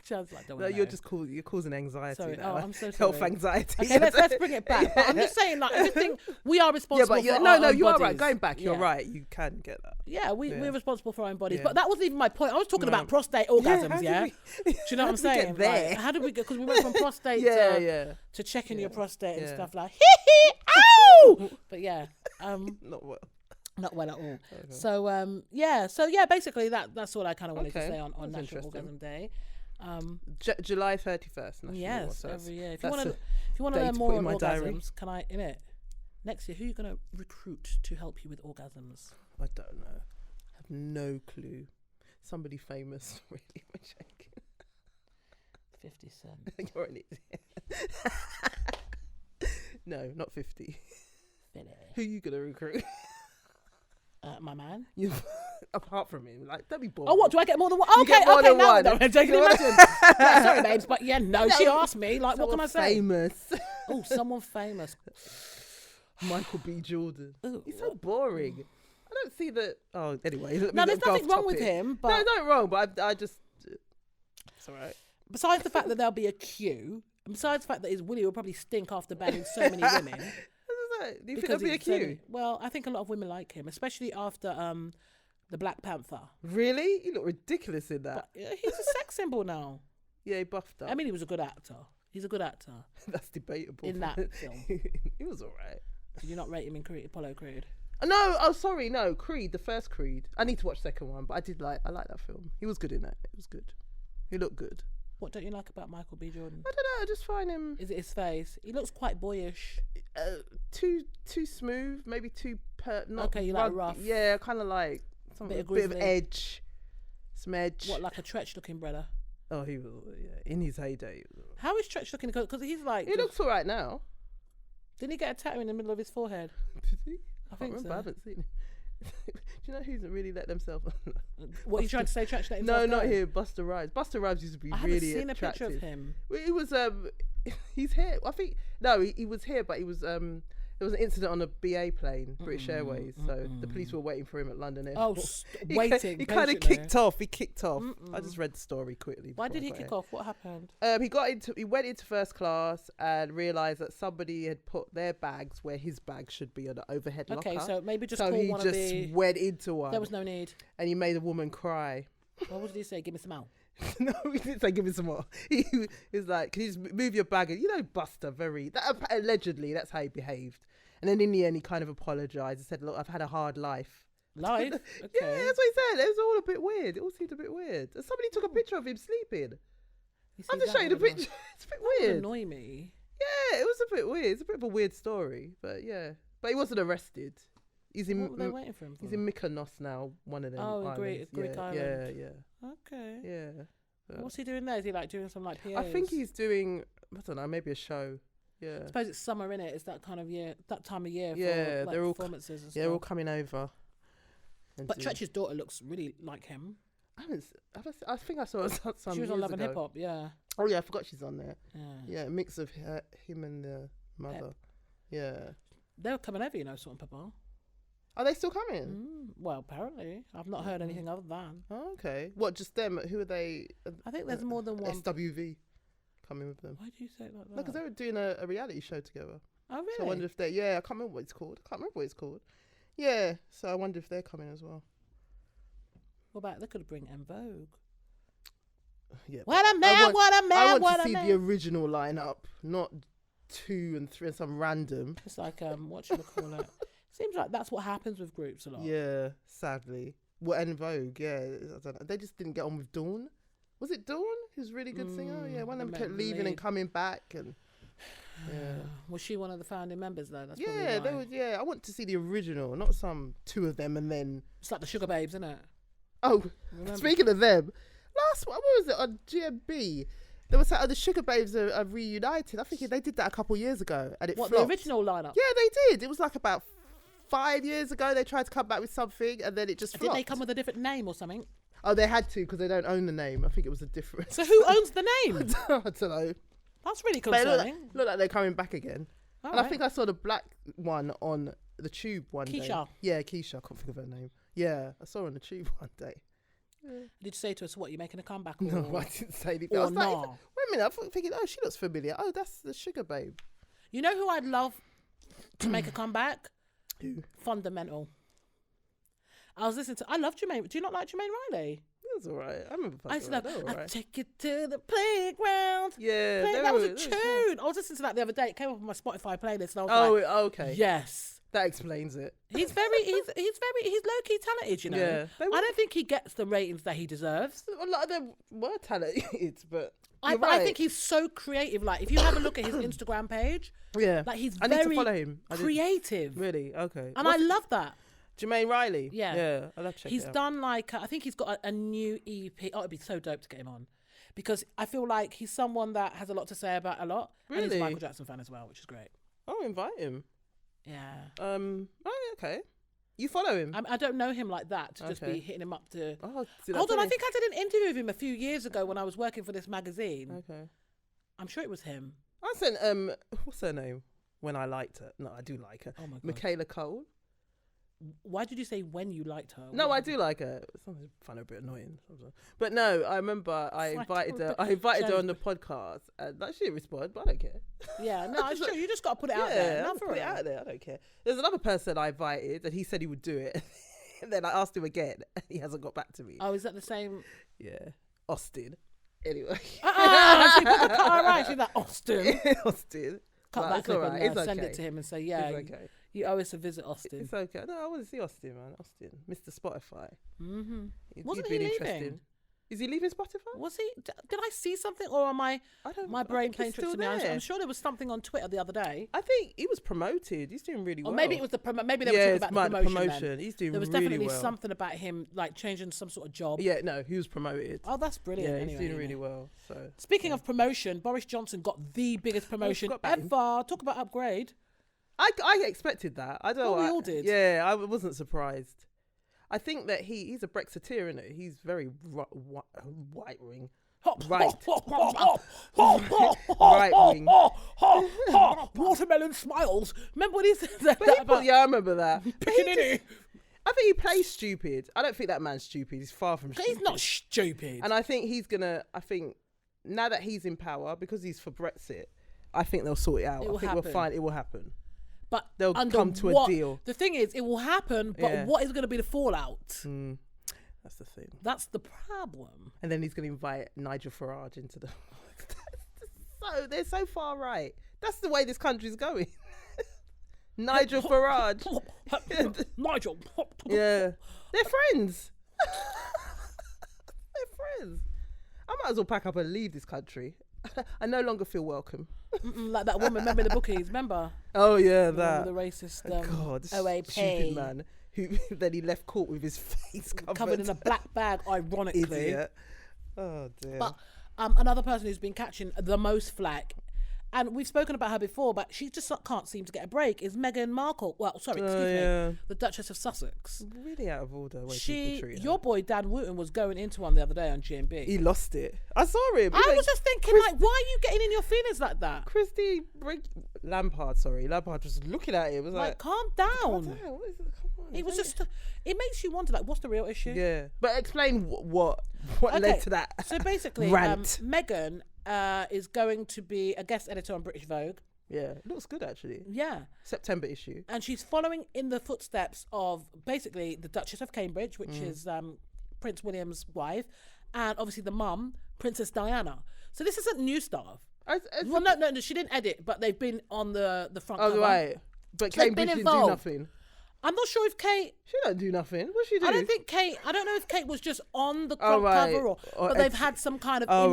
Chad's like, don't No, wanna you're know. you're causing anxiety Sorry. now. Oh, I'm so sorry. Health anxiety. Okay, let's bring it back. But I'm just saying, like, everything, we are responsible for our own you are right. bodies. Going back, you're Yeah. right. You can get that. Yeah, we're responsible for our own bodies. Yeah. But that wasn't even my point. I was talking No. about prostate orgasms, how yeah? did Do you know what I'm how did we saying? get there? Like, how did we get, because we went from prostate to checking your prostate and Yeah. stuff like, hee hee, ow! But yeah, Not well. not well at all. Okay. So basically that's all I kind of wanted to Okay, say on that's National interesting. Orgasm Day. July 31st. National Yes, so every year. If that's you want to day learn to more put on in my diary. orgasms, can I in it next year? Who are you going to recruit to help you with orgasms? I don't know. I have no clue. Somebody famous, really. I'm joking. 50 Cent. You're an idiot. No, not 50. Who are you gonna recruit? My man. You, apart from him, like, don't be bored. Oh, what? Do I get more than one? You Okay, get more than now one. no, can you imagine? Yeah, sorry, babes, but yeah, no, she asked me. Like, what can I say? Famous. Oh, someone famous. Michael B. Jordan. Ooh, He's so boring. I don't see that. Oh, anyway. No, there's nothing wrong with him, but No, nothing wrong, but I just. It's all right. besides the fact that there'll be a queue, and besides the fact that his willy will probably stink after banging so many women. Do you think because there'll be a he's so- queue? well, I think a lot of women like him, especially after the Black Panther. Really? You look ridiculous in that. But he's a sex symbol now. Yeah, he buffed up. I mean, he was a good actor. He's a good actor. That's debatable. In that film. He was all right. Did you not rate him in Apollo Creed? No, sorry, no. Creed, the first Creed. I need to watch the second one, but I like that film. He was good in it. It was good. He looked good. What don't you like about Michael B. Jordan? I don't know. I just find him Is it his face? He looks quite boyish. too smooth, maybe too not Okay, you like rough. Yeah, kind of like Bit a of bit of grizzly. edge, some edge. What, like a Tretch looking brother? Oh, he was in his heyday. How is Tretch looking? Because he's like... He looks all right now. Didn't he get a tattoo in the middle of his forehead? Did he? I think remember. so. I haven't seen it. Do you know who's really let themselves? What are you trying to say? Tretch let himself No, go? not here. Busta Rhymes. Busta Rhymes used to be I really haven't seen attractive. a picture of him. Well, he was he's here. I think no, he was here, but he was there was an incident on a BA plane, British Airways. So the police were waiting for him at London Airport. Waiting. He kind of kicked off. He kicked off. I just read the story quickly. Why did he kick off? What happened? He went into first class and realised that somebody had put their bags where his bag should be on the overhead locker. Okay, so maybe just so call he one just of the... went into one. There was no need. And he made a woman cry. What did he say? Give me some out. No, he didn't say give me some more. He was like, can you just move your bag? And you know, Buster, allegedly, that's how he behaved. And then in the end, he kind of apologised and said, look, I've had a hard life. Life? Okay. Yeah, that's what he said. It was all a bit weird. It all seemed a bit weird. And somebody took a picture of him sleeping. I'll just show you the picture. It's a bit weird. That would annoy me. Yeah, it was a bit weird. It's a bit of a weird story. But yeah. But he wasn't arrested. He's in. What were they waiting for him for? He's in Mykonos now, one of them. Oh, islands. Greek island. Yeah. Okay. Yeah. What's he doing there? Is he like doing some like PAs? I think he's doing, I don't know, maybe a show. Yeah. I suppose it's summer, innit? It's that kind of year, that time of year. Yeah, for, like, they're all performances and stuff. they're all coming over. But Tretch's daughter looks really like him. I think I saw some. She was on Love and Hip Hop, yeah. Oh yeah, I forgot she's on there. Yeah. Yeah, a mix of him and the mother. Pep. Yeah. They're coming over, you know, Salt and Pepper. Are they still coming? Well, apparently. I've not heard anything other than. Oh, okay. What, just them? Who are they? I think there's more than one. SWV coming with them. Why do you say it like that? No, because they were doing a reality show together. Oh, really? So I wonder if they, I can't remember what it's called. Yeah, so I wonder if they're coming as well. What about, they could bring En Vogue. Yeah. What a man, what a man, I what want a to see man. the original lineup, not 2 and 3 and some random. It's like, what should I call it? Seems like that's what happens with groups a lot. Yeah, sadly. Well, En Vogue, yeah. I don't know. They just didn't get on with Dawn. Was it Dawn? Who's a really good singer? Yeah, one of them kept leaving and coming back. And yeah. Was she one of the founding members though? That's yeah, they were. Yeah, I want to see the original, not some 2 of them and then. It's like the Sugar Babes, isn't it? Oh, Remember? Speaking of them, what was it on GMB? There was the Sugar Babes are reunited. I think they did that a couple years ago, and it flopped. The original lineup? Yeah, they did. It was like about 5 years ago. They tried to come back with something, and then it just flopped. Did they come with a different name or something? Oh, they had to because they don't own the name. I think it was a different. So who owns the name? I don't know. That's really concerning. Look like they're coming back again. All and right. I think I saw the black one on the Tube one day. Keyshia. Yeah, Keyshia. I can't think of her name. Yeah, I saw her on the Tube one day. Yeah. Did you say to us, what, you making a comeback? Or, No, I didn't say anything. I or was like, nah? wait a minute. I'm thinking, oh, she looks familiar. Oh, that's the Sugar Babe. You know who I'd love to make a comeback? Who? Fundamental. I was listening to, I love Jermaine. Do you not like Jermaine Riley? It was all right. I remember. I used to love, They were all I right. take you to the playground. Yeah, That was a tune. I was listening to that the other day. It came up on my Spotify playlist. And I was like, okay. yes. That explains it. He's low key talented, you know. Yeah. I don't think he gets the ratings that he deserves. A lot of them were talented, but I think he's so creative. Like, if you have a look at his Instagram page, yeah, like he's I need to very follow him. creative. Really? Okay. And I love that. Jermaine Riley. Yeah. Yeah, I love checking. He's done like, I think he's got a new EP. Oh, it'd be so dope to get him on. Because I feel like he's someone that has a lot to say about a lot. Really? And he's a Michael Jackson fan as well, which is great. Oh, invite him. Yeah. Oh, okay. You follow him? I don't know him like that to just be hitting him up to... Oh, Hold on, I think I did an interview with him a few years ago when I was working for this magazine. Okay. I'm sure it was him. I sent, what's her name? When I liked her. No, I do like her. Oh my God. Michaela Cole. Why did you say when you liked her? No, I do like her. Sometimes I find her a bit annoying. But no, I remember I invited her on the podcast, and like, she didn't respond, but I don't care. Yeah, no, it's true. You just got to put it out there. Yeah, put it out there. I don't care. There's another person I invited, and he said he would do it. And then I asked him again, and he hasn't got back to me. Oh, is that the same? Yeah, Austin. Anyway. She put the car right. She's like, Austin. Austin. Cut that clip and It's send okay. it to him and say, yeah, It's okay. you owe us a visit, Austin. It's okay. No, I want to see Austin, man. Austin. Mr. Spotify. Mm-hmm. He'd Wasn't been he interesting. leaving? Is he leaving Spotify? Was he? Did I see something, or am my brain playing tricks on me? I'm sure there was something on Twitter the other day. I think he was promoted. He's doing really well. Or maybe it was maybe they were talking about the promotion. Then. He's doing really well. There was definitely something about him like changing some sort of job. Yeah, no, he was promoted. Oh, that's brilliant. Yeah, he's doing really well. So speaking of promotion, Boris Johnson got the biggest promotion ever. Talk about upgrade. I expected that. I don't know. We all did. Yeah, I wasn't surprised. I think that he's a Brexiteer, isn't it? He's very right wing. Right wing. Watermelon smiles. Remember when he said that? Yeah, I remember that. Piccaninny. I think he plays stupid. I don't think that man's stupid. He's far from stupid. He's not stupid. And I think I think now that he's in power, because he's for Brexit, I think they'll sort it out. I think we'll find it will happen. But they'll come to a deal. The thing is, it will happen, but what is going to be the fallout? That's the thing. That's the problem. And then he's going to invite Nigel Farage into the... they're so far right. That's the way this country's going. Nigel Farage. Nigel. Yeah. They're friends. They're friends. I might as well pack up and leave this country. I no longer feel welcome. Like that woman, remember the bookies, remember? Oh yeah, that. The racist God, OAP. Stupid man who then he left court with his face covered in a black bag, ironically. Idiot. Oh dear. But another person who's been catching the most flack, and we've spoken about her before, but she just can't seem to get a break, is Meghan Markle. Well, sorry, excuse me, the Duchess of Sussex. Really out of order. Way people treat her. Your boy Dan Wooten was going into one the other day on GMB. He lost it. I saw him. I was just thinking, why are you getting in your feelings like that? Lampard was looking at him. Was like, calm down. What is it? Come on. It was just. It makes you wonder, like, what's the real issue? Yeah, but explain what led to that. So basically, Meghan is going to be a guest editor on British Vogue. Yeah, it looks good actually. Yeah. September issue. And she's following in the footsteps of basically the Duchess of Cambridge, which is Prince William's wife, and obviously the mum, Princess Diana. So this isn't new stuff. Well, no, she didn't edit, but they've been on the front cover. Oh, right. But Cambridge didn't do nothing. I'm not sure if Kate... She don't do nothing. What she do? I don't know if Kate was just on the cover but they've had some kind of,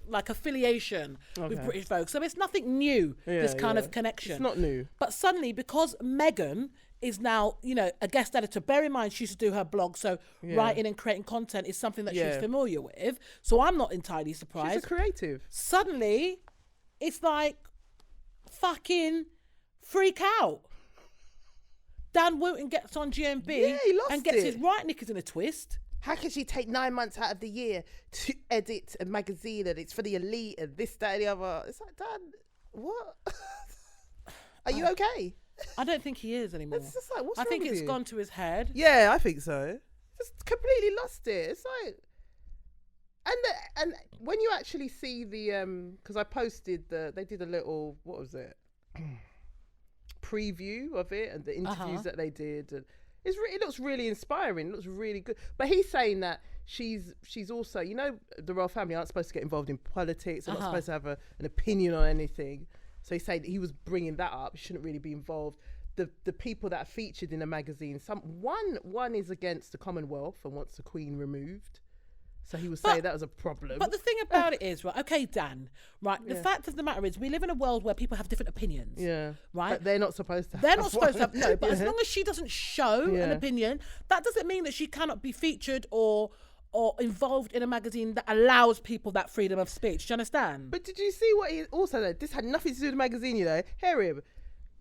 like affiliation with British Vogue. So it's nothing new, this kind of connection. It's not new. But suddenly, because Meghan is now, a guest editor, bear in mind she used to do her blog, so writing and creating content is something that she's familiar with. So I'm not entirely surprised. She's a creative. Suddenly, it's like, fucking freak out. Dan Wooten gets on GMB and gets his right knickers in a twist. How can she take 9 months out of the year to edit a magazine and it's for the elite and this, that, and the other? It's like, Dan, what? Are you okay? I don't think he is anymore. It's just like, what's I wrong think with it's you? gone to his head. Yeah, I think so. Just completely lost it. It's like, and when you actually see the because I posted they did a little, what was it? Preview of it and the interviews that they did, and it looks really inspiring. It looks really good. But he's saying that she's also, the royal family aren't supposed to get involved in politics. They're not supposed to have an opinion on anything. So he's saying that he was bringing that up. He shouldn't really be involved. The people that are featured in the magazine, one is against the Commonwealth and wants the Queen removed. So he was saying that was a problem. But the thing about it is, right, okay, Dan, right, the fact of the matter is we live in a world where people have different opinions. Yeah. Right? But they're not supposed to have They're not supposed to have, no, but as long as she doesn't show an opinion, that doesn't mean that she cannot be featured or involved in a magazine that allows people that freedom of speech. Do you understand? But did you see what he also said? This had nothing to do with the magazine, Hear him.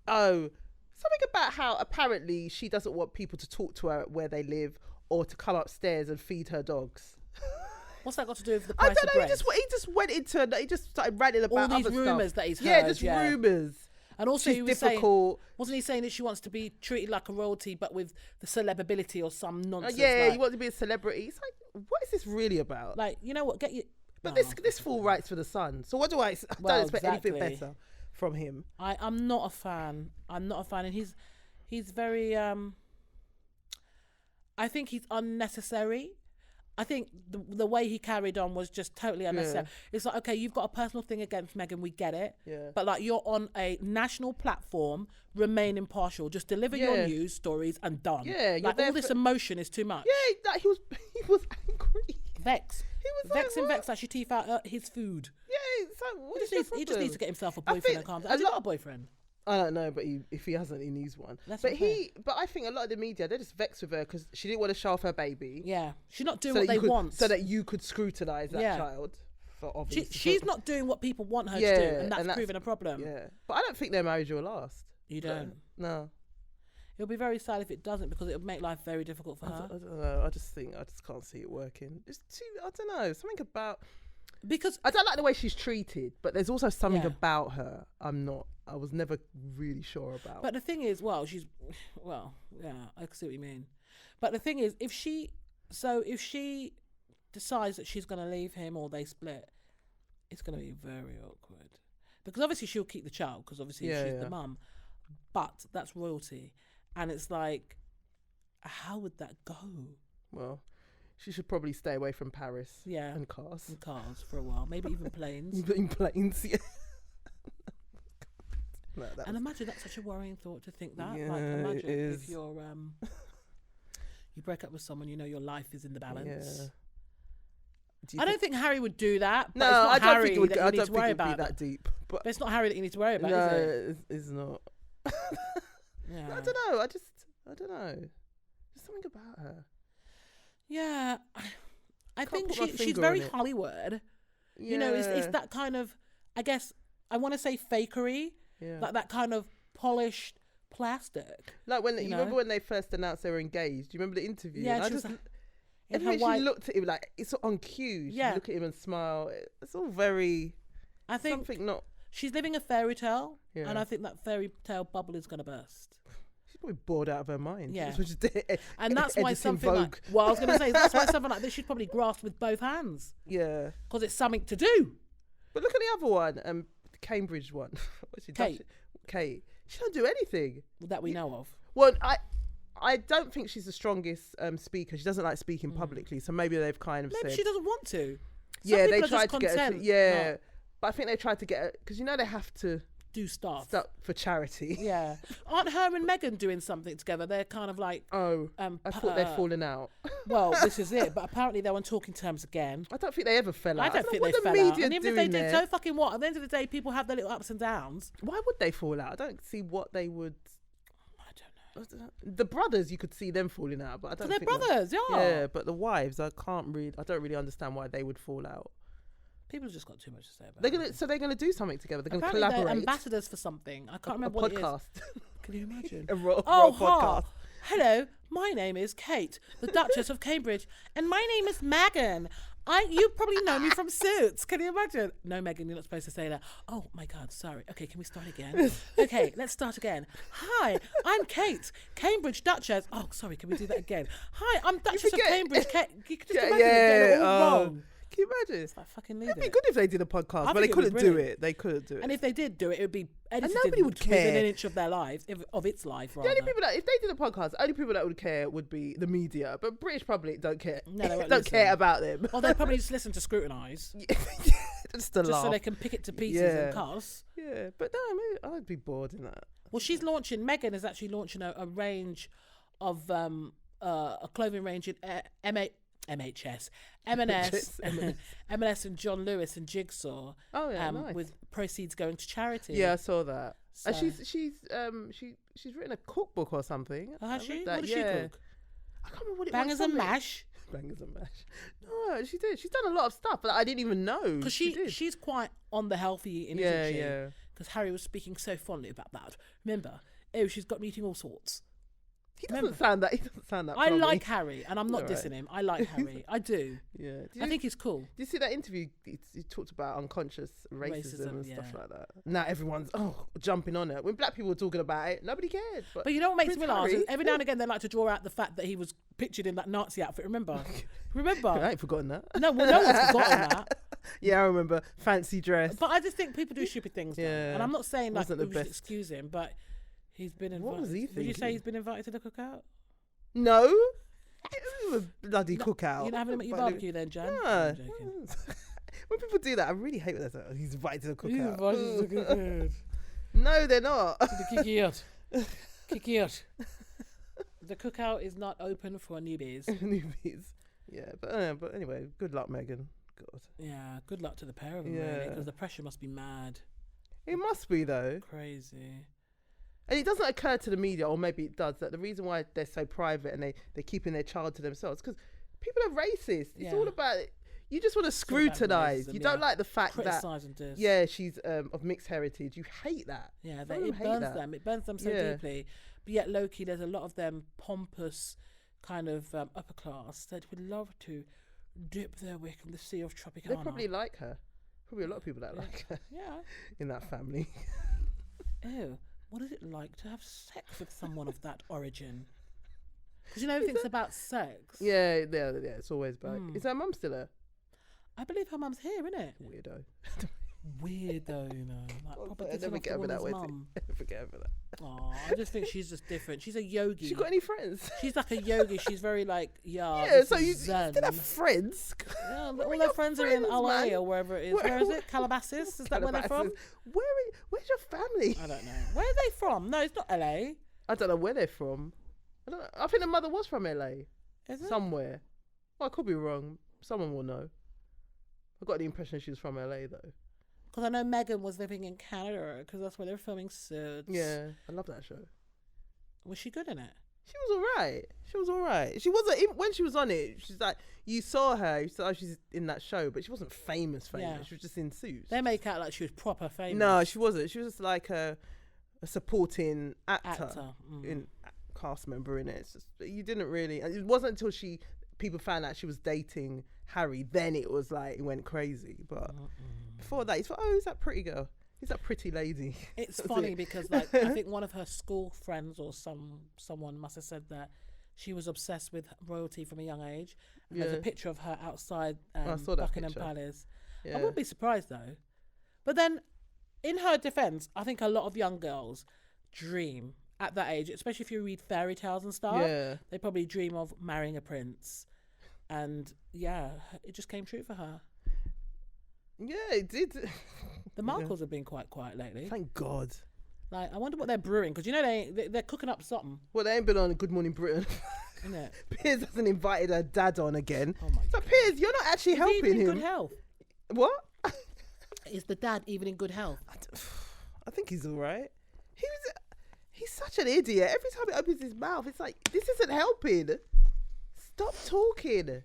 Oh, something about how apparently she doesn't want people to talk to her where they live or to come upstairs and feed her dogs. What's that got to do with the price of bread? I don't know, he just went into, he just started ranting about all these other rumours stuff. That he's heard. Yeah, just rumours. And also She's difficult. Wasn't he saying that she wants to be treated like a royalty but with the celebability or some nonsense? You want to be a celebrity. It's like, what is this really about? Like, you know what, get you... But this fool writes for The Sun. So what do I don't expect anything better from him. I'm not a fan. And he's very... I think he's unnecessary. I think the way he carried on was just totally unnecessary. Yeah. It's like, okay, you've got a personal thing against Meghan, we get it. Yeah. But like, you're on a national platform, remain impartial. Just deliver your news stories and done. Yeah, like all this emotion is too much. Yeah, he was angry. Vexed. was Vex actually teeth out his food. Yeah, it's like, what is He just needs to get himself a I boyfriend think and calm down. Has he got a boyfriend? I don't know, but if he hasn't, he needs one. But I think a lot of the media, they're just vexed with her because she didn't want to show off her baby. Yeah, she's not doing what they want, so that you could scrutinise that child. For obvious she's not doing what people want her to do, and that's proving a problem. Yeah, but I don't think their marriage will last. You don't? No. It'll be very sad if it doesn't, because it'll make life very difficult for her. I don't know. I just can't see it working. It's too. I don't know. Something about. Because I don't like the way she's treated, but there's also something about her I was never really sure about. But the thing is, I can see what you mean. But the thing is, if she decides that she's going to leave him or they split, it's going to be very awkward. Because obviously she'll keep the child, because obviously she's the mum. But that's royalty. And it's like, how would that go? Well, she should probably stay away from Paris. Yeah. And cars. And cars for a while. Maybe even planes. Even planes, yeah. No, and imagine that's such a worrying thought to think that. Yeah, like, imagine if you're you break up with someone, your life is in the balance. Yeah. I don't think Harry would do that. But no, it's not I don't Harry think it would. that I you need don't to think worry it would be about. that deep. But it's not Harry that you need to worry about, no, is it? it's not. Yeah. I don't know. I don't know. There's something about her. Yeah, I think she's finger very on it. Hollywood. Yeah. It's that kind of, I guess, I want to say fakery, like that kind of polished plastic. Like when you remember when they first announced they were engaged? Do you remember the interview? Yeah, every time she looked at him, like, it's on cue. She look at him and smile. It's all very. I think something not. She's living a fairy tale, and I think that fairy tale bubble is going to burst. She's probably bored out of her mind. Yeah, and that's why something like. Well, I was going to say that's why something like this she'd probably grasp with both hands. Yeah, because it's something to do. But look at the other one, the Cambridge one. What's she done? Kate. She don't do anything that we know of. Well, I don't think she's the strongest speaker. She doesn't like speaking publicly, so maybe they've kind of said she doesn't want to. They tried to get her but I think they tried to get her because they have to do stuff for charity. Yeah, aren't her and Meghan doing something together? They're kind of like I thought they'd fallen out. Well, this is it. But apparently they're on talking terms again. I don't think they ever fell out. I don't think they fell out. And even if they did, so fucking what? At the end of the day, people have their little ups and downs. Why would they fall out? I don't see what they would. I don't know. The brothers, you could see them falling out, but I don't. So they're brothers, yeah. But the wives, I don't really understand why they would fall out. People have just got too much to say about So they're gonna do something together. They're gonna collaborate. They're ambassadors for something. I can't remember what it is. Podcast. Can you imagine? a raw podcast. Hello, my name is Kate, the Duchess of Cambridge, and my name is Meghan. You probably know me from Suits. Can you imagine? No, Meghan, you're not supposed to say that. Oh my God, sorry. Okay, can we start again? Okay, let's start again. Hi, I'm Kate, Cambridge Duchess. Oh, sorry, can we do that again? Hi, I'm Duchess of Cambridge. You can just imagine it all wrong. Can you imagine? It's like fucking leave It'd be good if they did a podcast, but they couldn't do it. They couldn't do it. And if they did do it, it would be edited. And nobody would care. Within an inch of their lives, of its life. Rather. The only people if they did a podcast, the only people that would care would be the media. But British public don't care. No, they won't don't care about them. Or they probably just listen to Scrutinise. Just to laugh. So they can pick it to pieces and cuss. Yeah, but no, I'd be bored in that. Well, Meghan is actually launching a range of a clothing range in MHS, M&S and John Lewis and Jigsaw. Oh yeah, nice. With proceeds going to charity. Yeah, I saw that. So. And she's written a cookbook or something. Has she? What does she cook? I can't remember what it Bangers was. And mash. Bangers and mash. No, she did. She's done a lot of stuff that I didn't even know. Because she's quite on the healthy eating, isn't she? Yeah. Because Harry was speaking so fondly about that. Remember? She's got me eating all sorts. He doesn't sound that. I like Harry, and I'm not dissing him. I like Harry. I do. Yeah. I think he's cool. Did you see that interview? He talked about unconscious racism and stuff like that. Now everyone's jumping on it. When black people were talking about it, nobody cared. But you know what makes me laugh? Every now and again, they like to draw out the fact that he was pictured in that Nazi outfit. Remember? I ain't forgotten that. No one's forgotten that. Yeah, I remember. Fancy dress. But I just think people do stupid things. Yeah. And I'm not saying like we should excuse him, but he's been invited. What was he thinking? Would you say he's been invited to the cookout? No. It was a bloody cookout. You're not having him at your barbecue then, Jan? No. I'm joking. When people do that, I really hate when they say, he's invited to the cookout. He's invited to the cookout. No, they're not. To the kickiot. Kickiot. The cookout is not open for newbies. Newbies. Yeah, but anyway, good luck, Meghan. God. Yeah, good luck to the pair of them, Yeah. really, because the pressure must be mad. It must be, though. Crazy. And it doesn't occur to the media, or maybe it does, that the reason why they're so private and they're keeping their child to themselves, because people are racist. It's all about it. You just want to scrutinise. You don't like the fact criticise and diss. yeah, she's of mixed heritage. You hate that. Yeah, it burns them. It burns them so deeply. But yet, low-key, there's a lot of them pompous kind of upper class that would love to dip their wick in the sea of Tropicana. They probably like her. Probably a lot of people that like her. Yeah. In that family. Ew. What is it like to have sex with someone of that origin? Because you know everything's about sex. Yeah, it's always about. Is her mum still there? I believe her mum's here, isn't it? Weirdo. Weirdo, you know. Like, I never get over that. Never get over that. Oh, I just think she's just different. She's a yogi. She got any friends? She's like a yogi. She's very like, yeah, so you still have friends? Yeah, all their friends are in LA or wherever it is. Where is it? Calabasas? Is that where they're from? Where's your family? I don't know. Where are they from? No, it's not LA. I don't know where they're from. I don't know. I think the mother was from LA. Is it? Somewhere. Well, I could be wrong. Someone will know. I got the impression she was from LA though. Because I know Meghan was living in Canada because that's where they're filming Suits. Yeah, I love that show. Was she good in it? She was all right. She wasn't, even when she was on it, she's like, you saw her, you saw she's in that show, but she wasn't famous. Yeah. She was just in Suits. They make out like she was proper famous. No, she wasn't. She was just like a supporting actor. In cast member in it. It's just, you didn't really, it wasn't until people found out she was dating Harry, then it was like, it went crazy. But before that, it's like, oh, who's that pretty girl? Who's that pretty lady? It's funny because like I think one of her school friends or someone must have said that she was obsessed with royalty from a young age. And there's a picture of her outside Buckingham Palace. I wouldn't be surprised though. But then, in her defence, I think a lot of young girls dream at that age, especially if you read fairy tales and stuff. Yeah. They probably dream of marrying a prince. And yeah, it just came true for her. Yeah, it did. The Markles have been quite quiet lately. Thank God. Like, I wonder what they're brewing, because you know they're cooking up something. Well, they ain't been on Good Morning Britain. Isn't it? Piers hasn't invited her dad on again. Oh my God. Piers, you're not actually helping him. In good health? What? Is the dad even in good health? I think he's all right. He's such an idiot. Every time he opens his mouth, it's like, this isn't helping. Stop talking.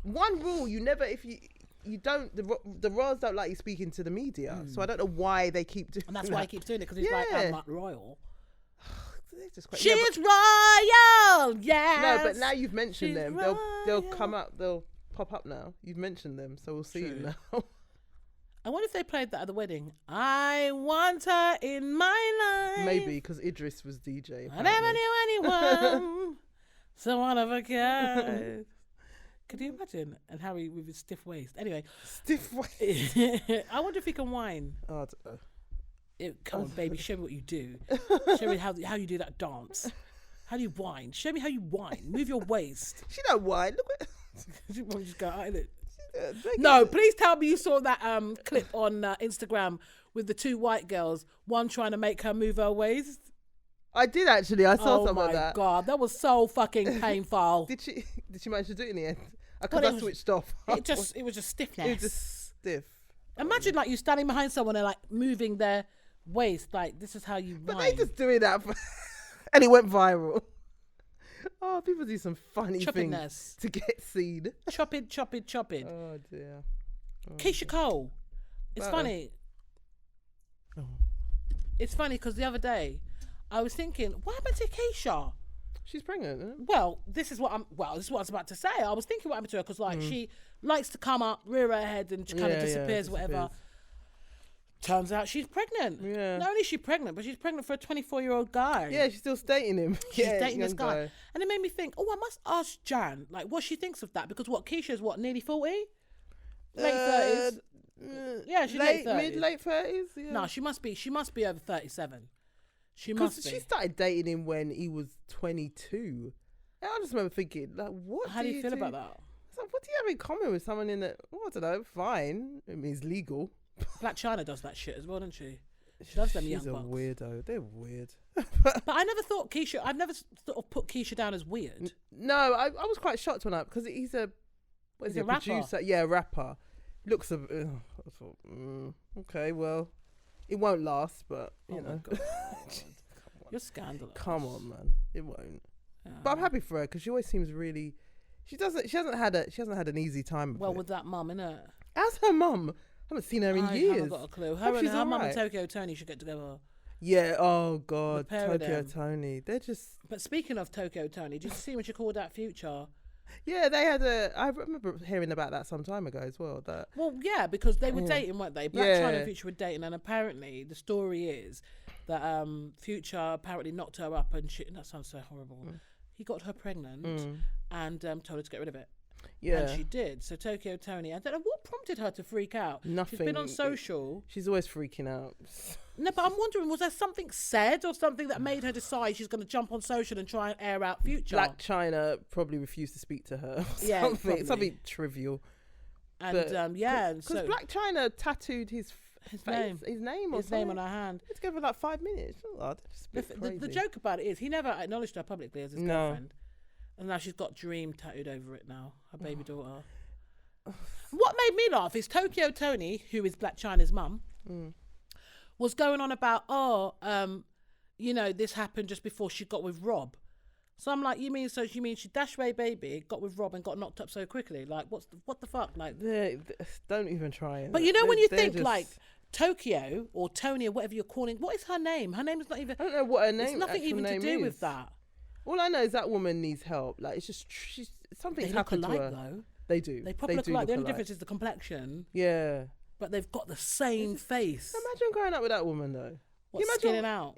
One rule, you never, if you don't, the royals don't like you speaking to the media. So I don't know why they keep doing that. And that's why he keeps doing it, because he's like, I'm not royal. She's royal, yes. No, but now you've mentioned them. They'll come up, they'll pop up now. You've mentioned them, so we'll see it now. I wonder if they played that at the wedding. I want her in my life. Maybe, because Idris was DJ. I never knew anyone so one of a kind. Could you imagine? And Harry with his stiff waist. Anyway. Stiff waist. I wonder if he can whine. Oh, I don't know. Come on, baby, show me what you do. Show me how you do that dance. How do you whine? Show me how you whine. Move your waist. She don't whine. Look at she probably just go out in it. No, please tell me you saw that clip on Instagram with the two white girls, one trying to make her move her waist. I did actually. I saw some of that. Oh my God, that was so fucking painful. Did she manage to do it in the end? Because I switched off. It was just stiffness. It was just stiff. Imagine like you standing behind someone and like moving their waist, like this is how you whine. But they just doing that and it went viral. Oh, people do some funny things to get seen. Chopping. Oh dear. Keyshia Cole. It's funny. Oh. It's funny because the other day I was thinking, what happened to Keyshia? She's pregnant, isn't it? Well, this is what I was about to say. I was thinking what happened to her because like she likes to come up, rear her head, and kind of disappears, whatever. Turns out she's pregnant. Yeah. Not only is she pregnant, but she's pregnant for a 24-year-old guy. Yeah, she's still dating him. She's dating this guy. And it made me think, I must ask Jan, like, what she thinks of that. Because Keisha's nearly 40? Late 30s? Yeah, she's late 30s. Late 30s? Yeah. No, she must be over 37. She must be. She started dating him when he was 22. And I just remember thinking, like, what How do you feel about that? Like, what do you have in common with someone in that? Well, I don't know, fine. I mean, it's legal. Black China does that shit as well, doesn't she? She loves them young bucks. She's a weirdo. They're weird. But I never thought Keyshia. I've never sort of put Keyshia down as weird. No, I was quite shocked when because he's a producer. Yeah, rapper. Looks a bit. I thought, okay, well, it won't last, but you know. God. You're scandalous. Come on, man, it won't. But I'm happy for her because she always seems really. She hasn't had an easy time. Well, with that mum, innit? How's her mum? I haven't seen her in years. I haven't got a clue. Her mum and Tokyo Toni should get together. Yeah. Oh God, Tokyo Toni. They're just. But speaking of Tokyo Toni, did you see when she called out Future? Yeah, they had I remember hearing about that some time ago as well. Well, yeah, because they were dating, weren't they? Black China and Future were dating, and apparently the story is that Future apparently knocked her up, and that sounds so horrible. He got her pregnant and told her to get rid of it. Yeah, and she did. So Tokyo Toni, I don't know what prompted her to freak out. Nothing. She's been on social. She's always freaking out. No, but I'm wondering, was there something said or something that made her decide she's going to jump on social and try and air out Future? Black China probably refused to speak to her. Yeah, something trivial. And because Black China tattooed his name on her hand. It's together like 5 minutes. Oh, the joke about it is he never acknowledged her publicly as his girlfriend. And now she's got Dream tattooed over it now, her baby daughter. What made me laugh is Tokyo Toni, who is Black China's mum, was going on about, this happened just before she got with Rob. So I'm like, you mean she dashed away baby, got with Rob and got knocked up so quickly? Like, what the fuck? Like, don't even try it. But you know when you think like Tokyo or Toni or whatever you're calling, what is her name? Her name is not even. I don't know what her name. It's nothing even to do with that. All I know is that woman needs help. Like, it's just something's happened to her. Though. They do. They probably look alike. The only difference is the complexion. Yeah. But they've got the same face. Imagine growing up with that woman though. What, skinning out?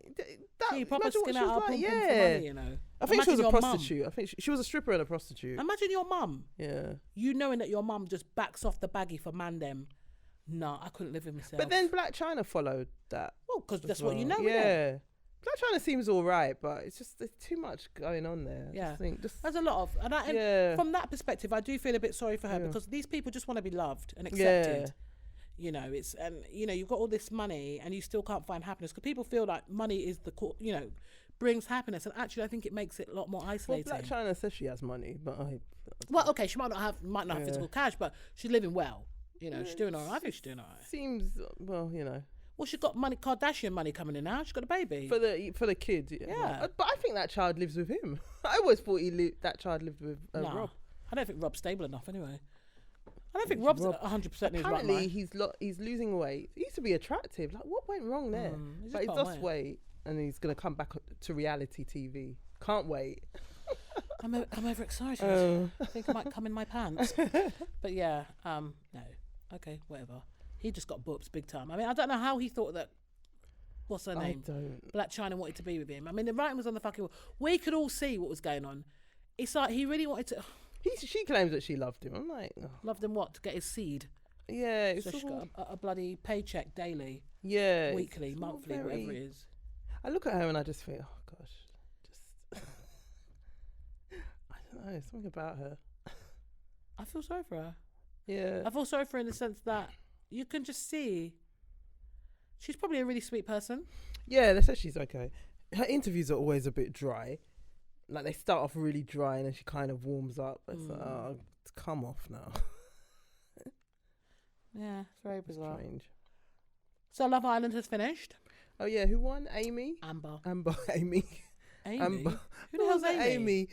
She proper skin out her pom-pom for money, you know. I think she was a prostitute. I think she was a stripper and a prostitute. Imagine your mum. Yeah. You knowing that your mum just backs off the baggie for man them. Nah, I couldn't live with myself. But then Black China followed that. Well, because that's what you know, yeah. Black China seems all right, but it's just there's too much going on there. Yeah, there's a lot of, and from that perspective, I do feel a bit sorry for her because these people just want to be loved and accepted. Yeah. You know, you've got all this money and you still can't find happiness because people feel like money is brings happiness, and actually I think it makes it a lot more isolating. Well, Black China says she has money, but okay, she might not have physical cash, but she's living well. You know, she's doing all right. I think she's doing all right. Seems well, you know. Well, she's got Kardashian money coming in now. She's got a baby for the kid. Yeah, but I think that child lives with him. I always thought that child lived with Rob. I don't think Rob's stable enough anyway. I don't think Rob's 100% in his right mind. He's losing weight. He used to be attractive. Like, what went wrong there? But he lost weight, and he's gonna come back to reality TV. Can't wait. I'm overexcited. I think I might come in my pants. But yeah, no. Okay, whatever. He just got boobs big time. I mean, I don't know how he thought that. What's her name? Black China wanted to be with him. I mean, the writing was on the fucking wall. We could all see what was going on. It's like he really wanted to. She claims that she loved him. I'm like, loved him what? To get his seed. Yeah, so she got a bloody paycheck daily. Yeah, weekly, monthly, whatever it is. I look at her and I just think, oh gosh, just I don't know, something about her. I feel sorry for her. Yeah, I feel sorry for her in the sense that you can just see she's probably a really sweet person. Yeah, they say she's okay. Her interviews are always a bit dry. Like, they start off really dry and then she kind of warms up. It's like, oh, come off now. Yeah, it's very bizarre. Strange. So Love Island has finished. Oh yeah, who won? Amy? Amber. Amy. Amber. Who the hell's Amy?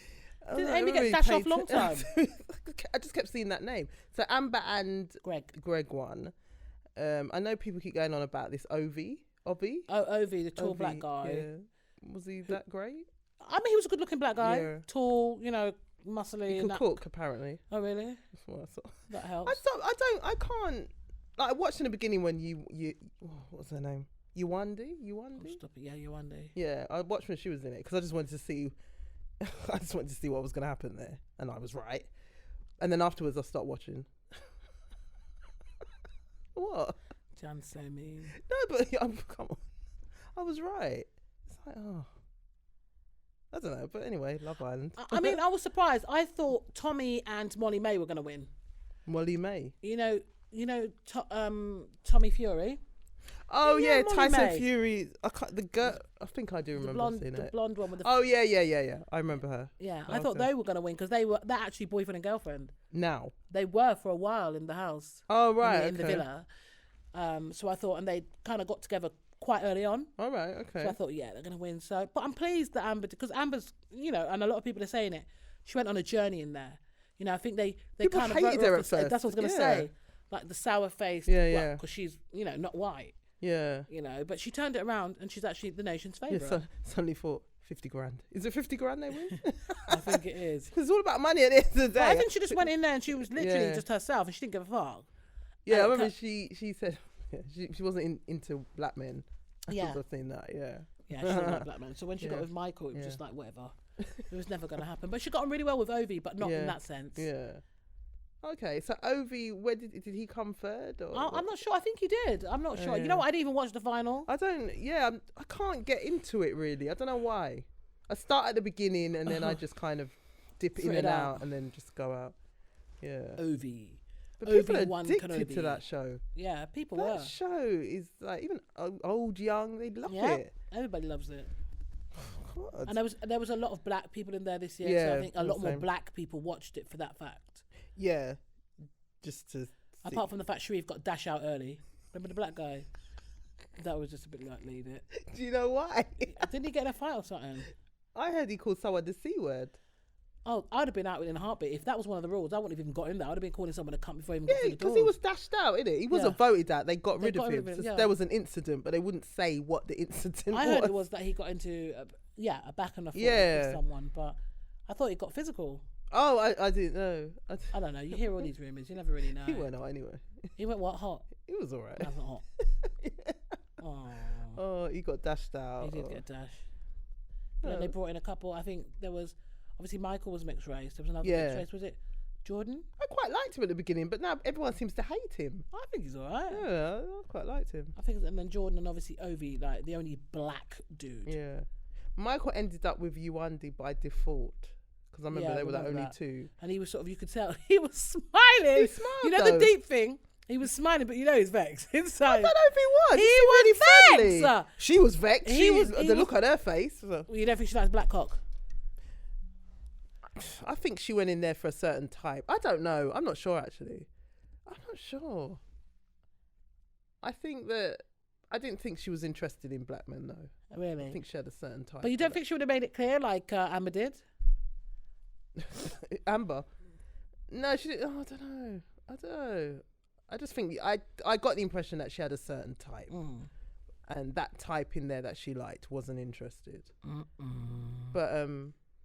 Didn't Amy get dashed off long time? I just kept seeing that name. So Amber and Greg won. I know people keep going on about this Ovi, the tall black guy. Yeah. Was he that great? I mean, he was a good-looking black guy. Yeah. Tall, muscly. He could cook, apparently. Oh, really? That's what I thought. That helps. I can't. Like, I watched in the beginning when you what's her name? Yuwandi? Oh, stop it. Yeah, Yuwandi. Yeah, I watched when she was in it because I just wanted to see. I just wanted to see what was going to happen there, and I was right. And then afterwards, I stopped watching. What? Jan's so mean. No, but come on, I was right. It's like, oh, I don't know, but anyway, Love Island. I mean, I was surprised. I thought Tommy and Molly May were going to win. Molly May. You know, Tommy Fury. Oh yeah, Molly Tyson May. Fury. I can't, the girl. I think I do The remember blonde, seeing the it. blonde one with the. Oh yeah. I remember her. Yeah, Oh, I thought okay. they were gonna win because they're actually boyfriend and girlfriend. Now. They were for a while in the house. Oh right. in the villa. So I thought, and they kind of got together quite early on. All right. Okay. So I thought, yeah, they're gonna win. So, but I'm pleased that Amber, because Amber's, and a lot of people are saying it. She went on a journey in there. I think they People kind of hated her at that's what I was first. gonna say, like the sour face. Yeah. Because she's, not white. Yeah. But she turned it around, and she's actually the nation's Yeah. favourite. Suddenly thought 50 grand. Is it 50 grand they win? I think it is. It's all about money at the end of the day. But I think she just went in there and she was literally Yeah. just herself, and she didn't give a fuck. Yeah, I And remember she said she wasn't into black men. I Yeah. think I've seen that. Yeah. Yeah, she didn't like black men. So when she got Yeah. with Michael, it was Yeah. just like whatever. It was never going to happen. But she got on really well with Ovi, but not in that sense. Yeah. Okay, so Ovi, where did he come third? Or I'm not sure. I think he did. I'm not sure. You know what? I didn't even watch the final. I don't. Yeah, I can't get into it really. I don't know why. I start at the beginning and then I just kind of dip in Thread and out. out and then just go out. Yeah. Ovi. But people are Obi-Wan addicted to Kenobi. that show. Yeah, people That were. show is like even old, young, they love Yeah, it. everybody loves it. God. And there was a lot of black people in there this year. Yeah, So I think a lot more same. black people watched it for that fact. Yeah, just to. Apart from the fact Sharif got dash out early. Remember the black guy? That was just a bit like, leave it. Do you know why? Didn't he get in a fight or something? I heard he called someone the C word. Oh, I'd have been out within a heartbeat. If that was one of the rules, I wouldn't have even got in there. I'd have been calling someone to come before he even got Yeah, through the because door. he was dashed out, innit? He wasn't voted out. They got rid of him. So yeah. there was an incident, but they wouldn't say what the incident I was. heard it was that he got into a back and a forth with someone, but I thought he got physical. Oh, I didn't know. I don't know. You hear all these rumours. You never really know. He went out anyway. He went what? Hot? He was all right. That's not hot. Oh, Oh, he got dashed out. he did get a dash. But then they brought in a couple. I think there was, obviously Michael was mixed race. There was another mixed race. Was it Jordan? I quite liked him at the beginning, but now everyone seems to hate him. I think he's all right. Yeah, I quite liked him. I think, and then Jordan and obviously Ovi, like the only black dude. Yeah. Michael ended up with Yuandi by default. Because I remember Yeah, I they were the remember only that. two. And he was sort of, you could tell, he was smiling. He smiled, You know though. the deep thing? He was smiling, but he's vexed inside. I don't know if he was. He He was really friendly. vexed. She was vexed. He was- the look on her face. Well, you don't think she likes black cock? I think she went in there for a certain type. I don't know. I'm not sure actually. I'm not sure. I didn't think she was interested in black men though. Really? I think she had a certain type. But you don't think she would have made it clear like Amber did? Amber? No, she didn't. Oh, I don't know. I just think I got the impression that she had a certain type, and that type in there that she liked wasn't interested. But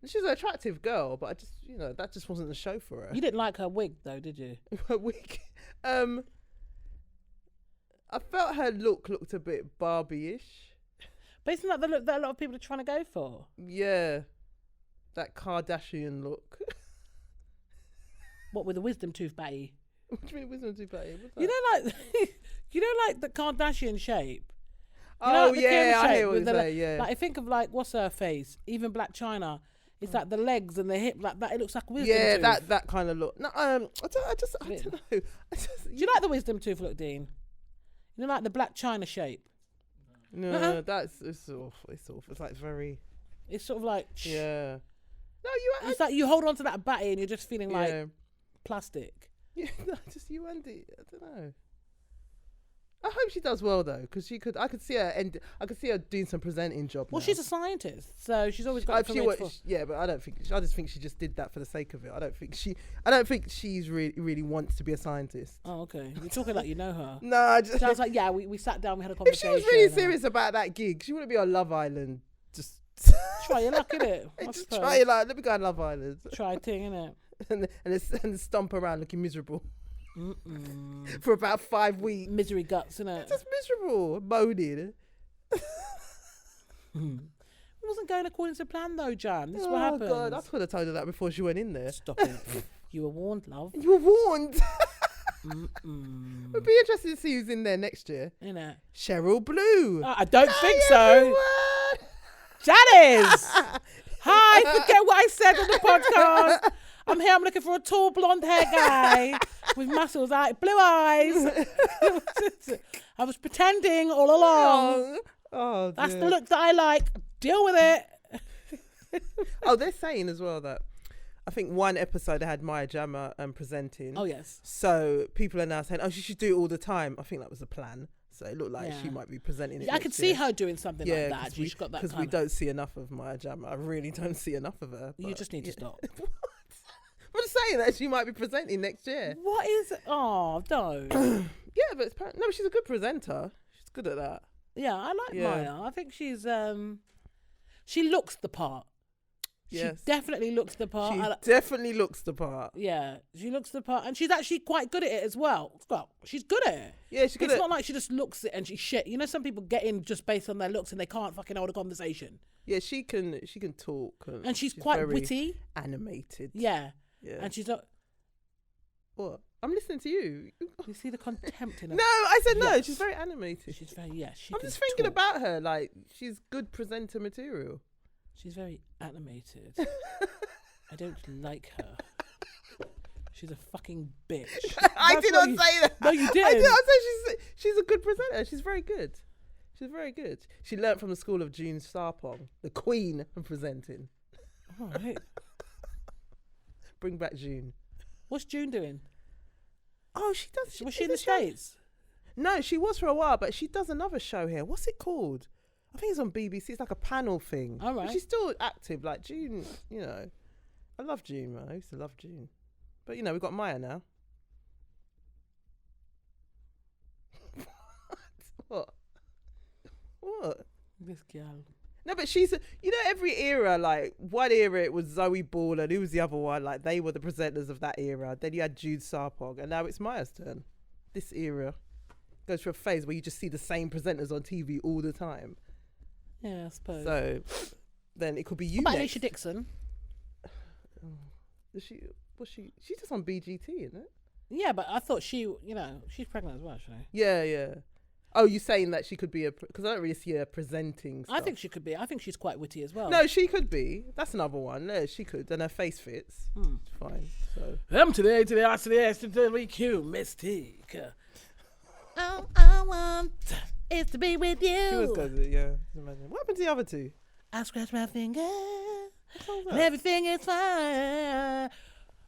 she's an attractive girl, but I just that just wasn't the show for her. You didn't like her wig though, did you? Her wig. I felt her looked a bit Barbie-ish. But isn't that the look that a lot of people are trying to go for? Yeah, that Kardashian look. What, with the wisdom tooth batty? What do you mean wisdom tooth batty? What's that? You know, like the Kardashian shape. You Oh know, like the yeah, Kim I shape hear what with you the say. Yeah. Like I think of like what's her face? Even Black China. It's like the legs and the hip, like that. It looks like a wisdom Yeah, tooth. that kind of look. No, I don't know. Do you like the wisdom tooth look, Dean? You know, like the Black China shape. No, it's awful. It's awful. It's like very. It's sort of like Yeah. No, It's like you hold on to that batty and you're just feeling yeah. like plastic. Yeah, no, just you and it. I don't know. I hope she does well though, because I could see her doing some presenting job. Well, now. she's a scientist, so she's always got. Yeah, but I don't think. I just think she just did that for the sake of it. I don't think she's really wants to be a scientist. Oh, okay. You're talking like you know her. No, I just. Sounds like we sat down, we had a If conversation. she was really serious about that gig, she wouldn't be on Love Island. Just Try your luck, innit? I just suppose. try it like, let me go on Love Island. Try a thing, innit? and stomp around looking miserable for about 5 weeks. Misery guts, innit? Just miserable, moaning. It wasn't going according to plan though, Jan. This is what happened. God, I could have told her that before she went in there. Stop it. You were warned, love. You were warned. It'd be interesting to see who's in there next year. Innit? Cheryl Blue. I don't think Hi, so. everyone. Janice! Hi, forget what I said on the podcast. I'm here, I'm looking for a tall blonde hair guy with muscles, blue eyes. I was pretending all along. Oh, that's the look that I like. Deal with it. Oh, they're saying as well that I think one episode they had Maya Jama presenting. Oh yes. So people are now saying, "Oh, she should do it all the time." I think that was the plan. So it looked like she might be presenting it. I could see her doing something like that. She's got that because we don't see enough of Maya Jama. I really don't see enough of her. You just need to stop. What? I'm just saying that she might be presenting next year. What is it? Oh, don't. Yeah, but she's a good presenter. She's good at that. Yeah, I like Maya. I think she's she looks the part. Yes. She definitely looks the part. She definitely looks the part. Yeah, she looks the part, and she's actually quite good at it as well. Well, she's good at it. Yeah, she's good. It's not like she just looks it and she's shit. You know, some people get in just based on their looks and they can't fucking hold a conversation. Yeah, she can talk, and she's quite witty, animated. Yeah, and she's not. What? I'm listening to you. You see the contempt in her. No, I said no. She's very animated. She's very I'm just thinking about her. Like, she's good presenter material. She's very animated. I don't like her. She's a fucking bitch. I did not say that. No, you didn't. I did not say she's a good presenter. She's very good. She's very good. She learnt from the school of June Sarpong, the queen of presenting. All right. Bring back June. What's June doing? Oh, she does. Was she in the States? No, she was for a while, but she does another show here. What's it called? I think it's on BBC. It's like a panel thing. All right. But she's still active. Like June, you know. I love June, man. I used to love June. But, you know, we've got Maya now. What? This girl. No, but she's, you know, every era, like, one era it was Zoe Ball and who was the other one? Like, they were the presenters of that era. Then you had Jude Sarpong, and now it's Maya's turn. This era goes through a phase where you just see the same presenters on TV all the time. Yeah, I suppose. So, then it could be you What about next. Alicia Dixon? She's just on BGT, isn't it? Yeah, but I thought she's pregnant as well, actually. Yeah. Oh, you're saying that she could be because I don't really see her presenting stuff. I think she could be. I think she's quite witty as well. No, she could be. That's another one. No, she could. And her face fits. It's fine. So. M to the A to the R to the S to the EQ, Misteeq. All I want is to be with you. She was good, yeah. Imagine. What happened to the other two? I scratch my finger and everything is fine.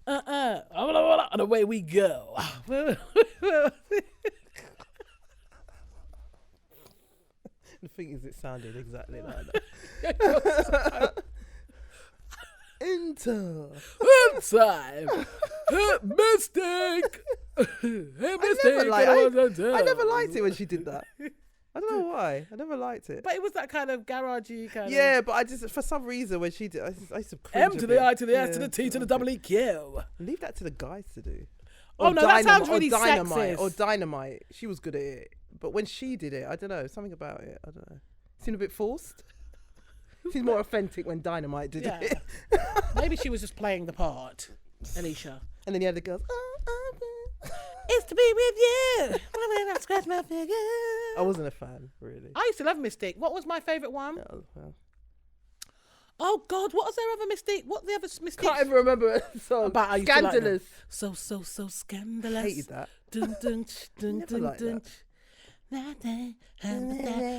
And away we go. The thing is, it sounded exactly like that. Enter. Time. Misteeq. I never liked it when she did that. I don't know why. I never liked it. But it was that kind of garagey kind of. Yeah, but I just, for some reason, when she did, I used to cringe M to the I to the S to the T to the double EQ. Leave that to the guys to do. Oh, no, that sounds really sexist. Or Dynamite. She was good at it. But when she did it, I don't know, something about it. I don't know. Seemed a bit forced. Seemed more authentic when Dynamite did it. Maybe she was just playing the part, Alicia. And then you had the girls. It's to be with you. When I scratch my finger. I wasn't a fan, really. I used to love Misteeq. What was my favourite one? Oh God, what was their other Misteeq? What the other Misteeq? Can't even remember a song. About Scandalous. So scandalous. Hated that. Dun, dun, dun, Never dun, liked dun.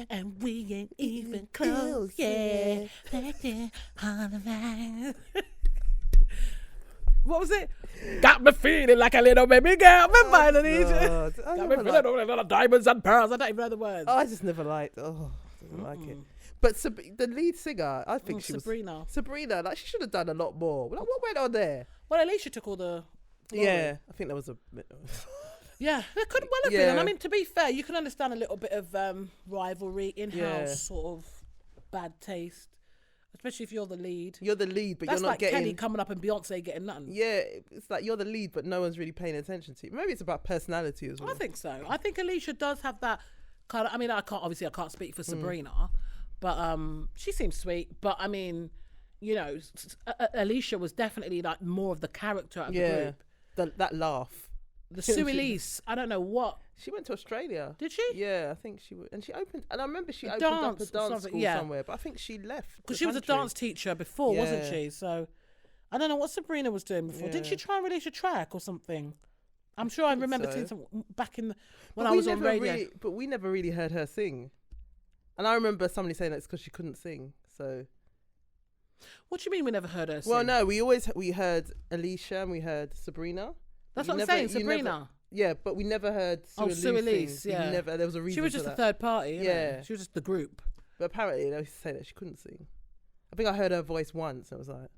And we ain't even close, yeah. What was it? Got me feeling like a little baby girl. Got me feeling like diamonds and pearls. I don't even know the words. I just never liked. I didn't like it. But the lead singer, I think Sabrina. Sabrina, like she should have done a lot more. Like, what went on there? Well, Alicia took all the glory. Yeah, I think there was a bit. Yeah, there could well have been. And I mean, to be fair, you can understand a little bit of rivalry, in-house sort of bad taste, especially if you're the lead. You're the lead, but that's you're not like getting. Kelly coming up and Beyonce getting nothing. Yeah, it's like you're the lead, but no one's really paying attention to you. Maybe it's about personality as well. I think so. I think Alicia does have that kind of. I mean, I can't speak for Sabrina, but she seems sweet. But I mean, you know, Alicia was definitely like more of the character of the group. That laugh. The Sue Elise, I don't know what. She went to Australia. Did she? Yeah, I think she would. And she opened, and I remember she opened up a dance school somewhere, but I think she left. Because she was a dance teacher before, wasn't she? So I don't know what Sabrina was doing before. Didn't she try and release a track or something? I'm sure I remember so. seeing some back in when But I was on radio. but we never really heard her sing. And I remember somebody saying that's because she couldn't sing. So. What do you mean we never heard her sing? Well, no, we heard Alicia and we heard Sabrina. That's what I'm saying, Sabrina. Yeah, but we never heard Sue Elise. sing. Yeah, there was a reason. She was just for a that. third party. Yeah, she was just the group. But apparently, they say that she couldn't sing. I think I heard her voice once. I was like,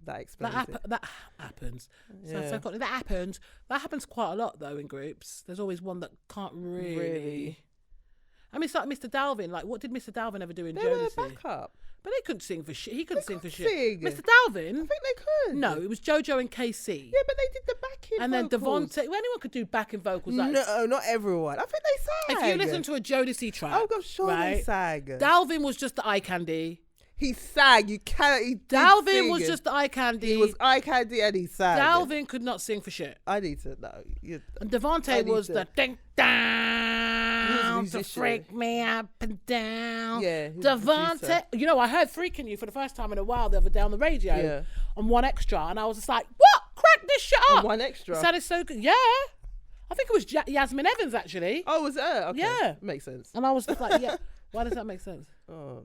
that explains it. That happens. Yeah. That happens. That happens quite a lot though in groups. There's always one that can't really. I mean, it's like Mr. Dalvin. Like, what did Mr. Dalvin ever do in They were Jodeci? backup. But they couldn't sing for shit. He couldn't sing for shit. Sing. Mr. Dalvin. I think they could. No, it was JoJo and KC. Yeah, but they did the backing And then vocals. Devontae. Well, anyone could do backing vocals. Like, No, not everyone. I think they sang. if you listen to a Jodeci track, oh, I'm sure they right, sang. Dalvin was just the eye candy. He sang. You cannot. Dalvin was just the eye candy. He was eye candy and he sang. Dalvin could not sing for shit. I need to know. And Devontae was the ding down to musician. freak me up and down. Yeah, he was a Devontae. producer. You know, I heard "Freaking You" for the first time in a while the other day on the radio Yeah. on One Extra, and I was just like, "What? Crack this shit up!" One Extra. It sounded so good. Yeah, I think it was Yasmin Evans actually. Oh, was it? Okay. Yeah. Makes sense. And I was just like, "Yeah." Why does that make sense? Oh,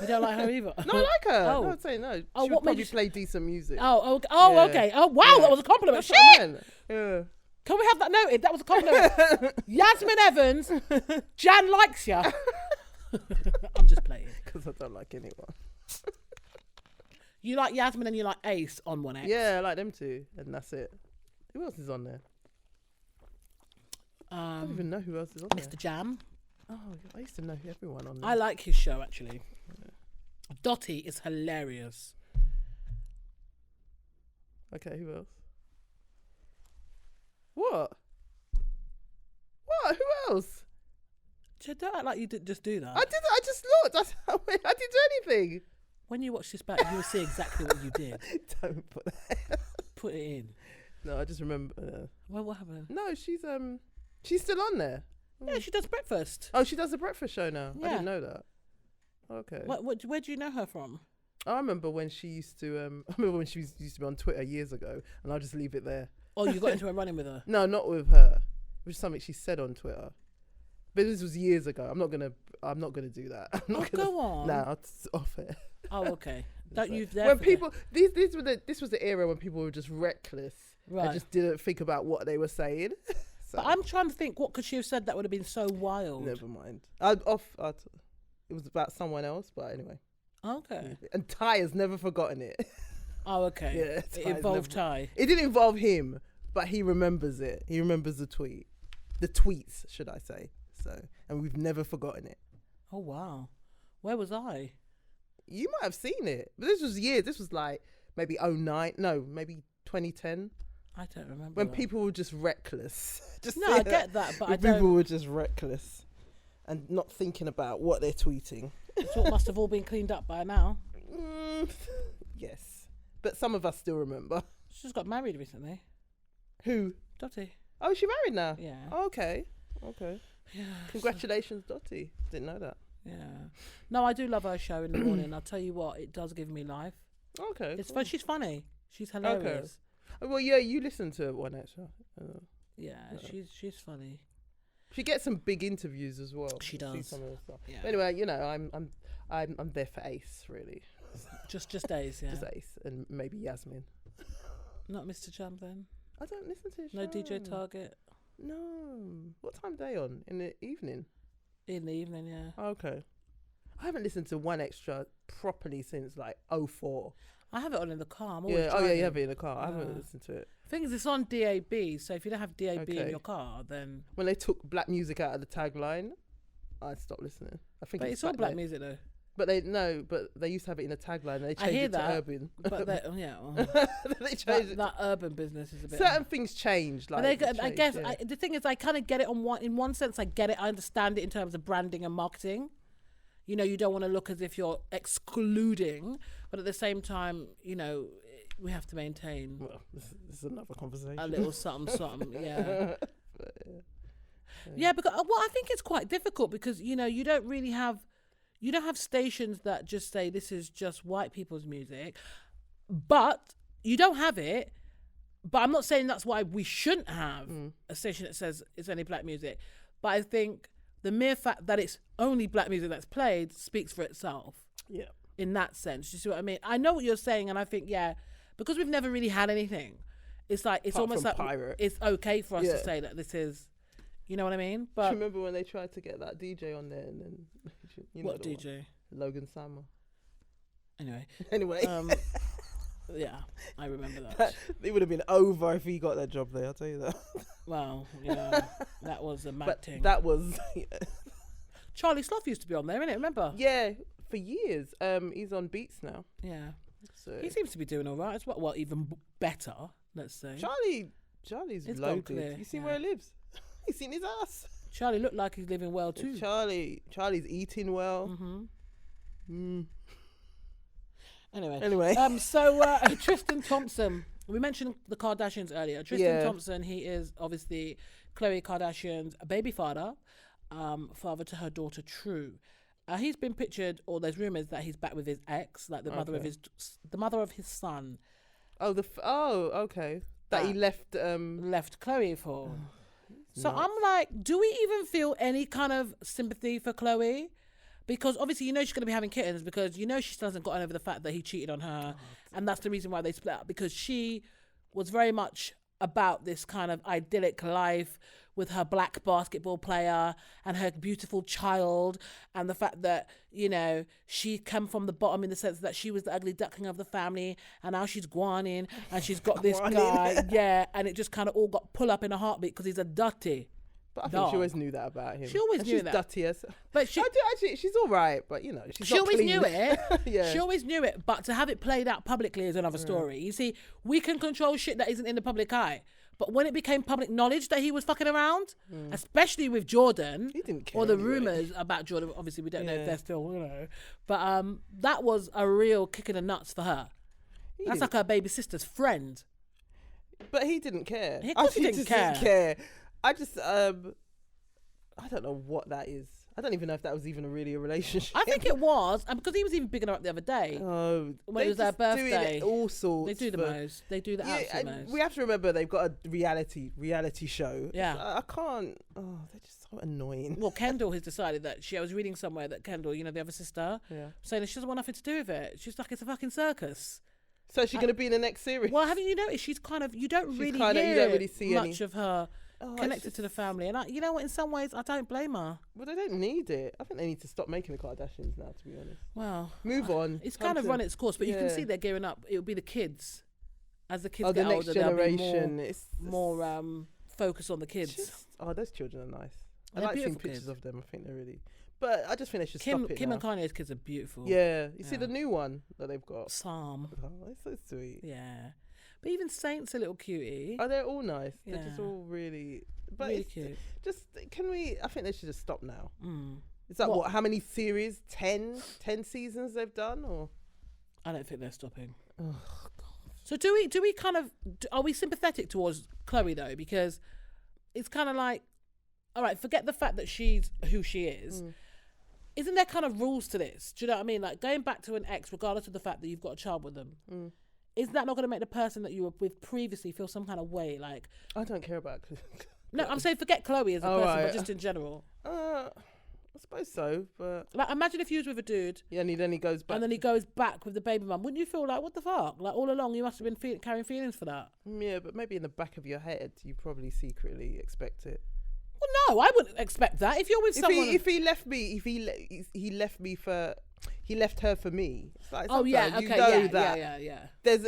You don't like her either? no, I like her. Oh. No, I'm saying no. Oh, She what would made probably you play decent music. Oh, Yeah. okay. Oh, wow, Yeah. that was a compliment. That's what I Shit! meant. Yeah. Can we have that noted? That was a compliment. Yasmin Evans, Jan likes ya. I'm just playing. Because I don't like anyone. You like Yasmin and you like Ace on One X. Yeah, I like them too. And that's it. Who else is on there? I don't even know who else is on Mr. Jam. there. Oh, I used to know everyone on there. I like his show actually. Dottie is hilarious. Okay, who else? What? What? Who else? Don't act like you did just do that. I just looked. I didn't do anything. When you watch this back, you will see exactly what you did. Don't put that. Put it in. No, I just remember. Well, what happened? No, she's still on there. Yeah, she does breakfast. Oh, she does the breakfast show now. I Yeah. didn't know that. Okay. Where do you know her from? I remember when she used to. I remember when she used to be on Twitter years ago, and I'll just leave it there. Oh, you got into a running with her. No, not with her. It was something she said on Twitter. But this was years ago. I'm not gonna do that. I'm not gonna, go on. Nah, it's off it. Oh, okay. Don't you? When people, this was the era when people were just reckless. Right. And just didn't think about what they were saying. So, But I'm trying to think, what could she have said that would have been so wild? never mind. It was about someone else, but anyway. Okay. And Ty has never forgotten it. Oh, okay. Yeah, It Ty's involved never- Ty. It didn't involve him, but he remembers it. He remembers the tweets, should I say? So, and we've never forgotten it. Oh, wow. Where was I? You might have seen it, but this was years. This was like maybe 2009. No, maybe 2010. I don't remember. When that. people were just reckless. No, I get that, but I People don't. were just reckless and not thinking about what they're tweeting. It's all must have all been cleaned up by now. Yes, but some of us still remember. She just got married recently. Who? Dottie. Oh, is she married now? Yeah. Oh, okay. Yeah. Congratulations, Dottie. Didn't know that. Yeah. No, I do love her show in the morning. I'll tell you what, it does give me life. Okay. It's cool. fun. She's funny. She's hilarious. Oh, well, yeah, you listen to One Extra. Yeah, she's funny. She gets some big interviews as well. She I see does. some of the stuff. Yeah. But anyway, you know, I'm there for Ace, really. Just days, yeah. Just Ace and maybe Yasmin. Not Mr. Jam then. I don't listen to his No show. DJ Target No. What time are they on? In the evening? in the evening, yeah. Okay. I haven't listened to One Extra properly since like 2004. I have it on in the car. I'm always Yeah. Oh yeah, driving. you have it in the car. I Yeah. haven't listened to it. Thing is, it's on DAB, so if you don't have DAB in Okay. your car, then. When they took black music out of the tagline, I stopped listening. I think But it's all back black then. music though. But they used to have it in the tagline. And they I changed hear it to that, urban. But yeah, well, They changed it. that urban business is a bit. Certain things changed. Like But they I changed, guess yeah. the thing is, I kind of get it in one sense. I get it. I understand it in terms of branding and marketing. You know, you don't want to look as if you're excluding, but at the same time, you know, we have to maintain Well, this is another conversation. a little something, yeah. But, Yeah, because I think it's quite difficult because you know you don't have stations that just say this is just white people's music, but you don't have it but I'm not saying that's why we shouldn't have a station that says it's only black music. But I think the mere fact that it's only black music that's played speaks for itself. Yeah. In that sense, you see what I mean? I know what you're saying, and I think, yeah, because we've never really had anything, it's like, it's Apart almost from like Pirate. it's okay for us to say that this is, you know what I mean? But do you remember when they tried to get that DJ on there and then, you know what DJ? Logan Sammer. Anyway. Yeah, I remember that. It would have been over if he got that job there, I'll tell you that. Well, yeah, that was a mad thing. That was... Charlie Sloth used to be on there, innit? Remember? Yeah, for years. He's on Beats now. Yeah. So he seems to be doing all right as well. Well, even better, let's say. Charlie's It's gone loaded. clear, You seen where he lives? You seen his ass? Charlie looked like he's living well too. Charlie's eating well. Anyway. So Tristan Thompson. We mentioned the Kardashians earlier. Tristan Thompson, he is obviously Khloe Kardashian's baby father, father to her daughter True. He's been pictured, or there's rumors that he's back with his ex, like the mother of his son. Okay. That he left Khloe for. So I'm like, do we even feel any kind of sympathy for Khloe? Because obviously, you know, she's going to be having kittens because, you know, she still hasn't gotten over the fact that he cheated on her. And that's the reason why they split up, because she was very much about this kind of idyllic life with her black basketball player and her beautiful child, and the fact that, you know, she came from the bottom in the sense that she was the ugly duckling of the family, and now she's gone in and she's got this guy, and it just kind of all got pull up in a heartbeat because he's a dirty. But I think she always knew that about him. She always knew that. She's dirty as... But she... I do, actually, she's all right, but, you know, she's not always clean. knew it. Yeah. She always knew it, but to have it played out publicly is another story. You see, we can control shit that isn't in the public eye. But when it became public knowledge that he was fucking around, especially with Jordan, he didn't care or the anyway. rumours about Jordan, obviously we don't know if they're still, you know, but that was a real kick in the nuts for her. That's like her baby sister's friend. But he didn't care. Of course he didn't care. I just, I don't know what that is. I don't even know if that was even really a relationship. I think it was, and because he was even bigging her up the other day. Oh, when it was their birthday. All sorts. They do the most. They do the absolute most. We have to remember they've got a reality show. Yeah. I can't. Oh, they're just so annoying. Well, Kendall has decided that I was reading somewhere that Kendall, you know, the other sister, saying that she doesn't want nothing to do with it. She's like, it's a fucking circus. So is she going to be in the next series? Well, haven't you noticed you don't really see much of her connected to the family. And you know what, in some ways, I don't blame her. Well, they don't need it. I think they need to stop making the Kardashians now, to be honest. Well, move on. It's kind of run its course, but you can see they're gearing up. It'll be the kids. As the kids get the next older, generation. It's more focus on the kids. Those children are nice. I They're like seeing pictures of them. I think they're really... But I just think they should stop it Kim now. and Kanye's kids are beautiful. Yeah. You see the new one that they've got? Sam. Oh, it's so sweet. Yeah. But even Saint's a little cutie. Oh, they're all nice. Yeah. They're just all really... But really cute. Just, I think they should just stop now. Is that what, how many series? 10 seasons they've done? Or I don't think they're stopping. Oh, God. So do we kind of... Are we sympathetic towards Khloe, though? Because it's kind of like, all right, forget the fact that she's who she is. Isn't there kind of rules to this? Do you know what I mean? Like going back to an ex, regardless of the fact that you've got a child with them, is that not going to make the person that you were with previously feel some kind of way? Like, I don't care about... No, I'm saying forget Khloe as a person, but just in general. I suppose so, but... Like, imagine if you was with a dude... Yeah, and then he goes back. And then he goes back with the baby mum. Wouldn't you feel like, what the fuck? Like, all along, you must have been carrying feelings for that. Yeah, but maybe in the back of your head, you probably secretly expect it. Well, no, I wouldn't expect that. If you're with someone... If he left me, he left me for... He left her for me. It's like, oh, yeah, okay, you know that yeah. There's...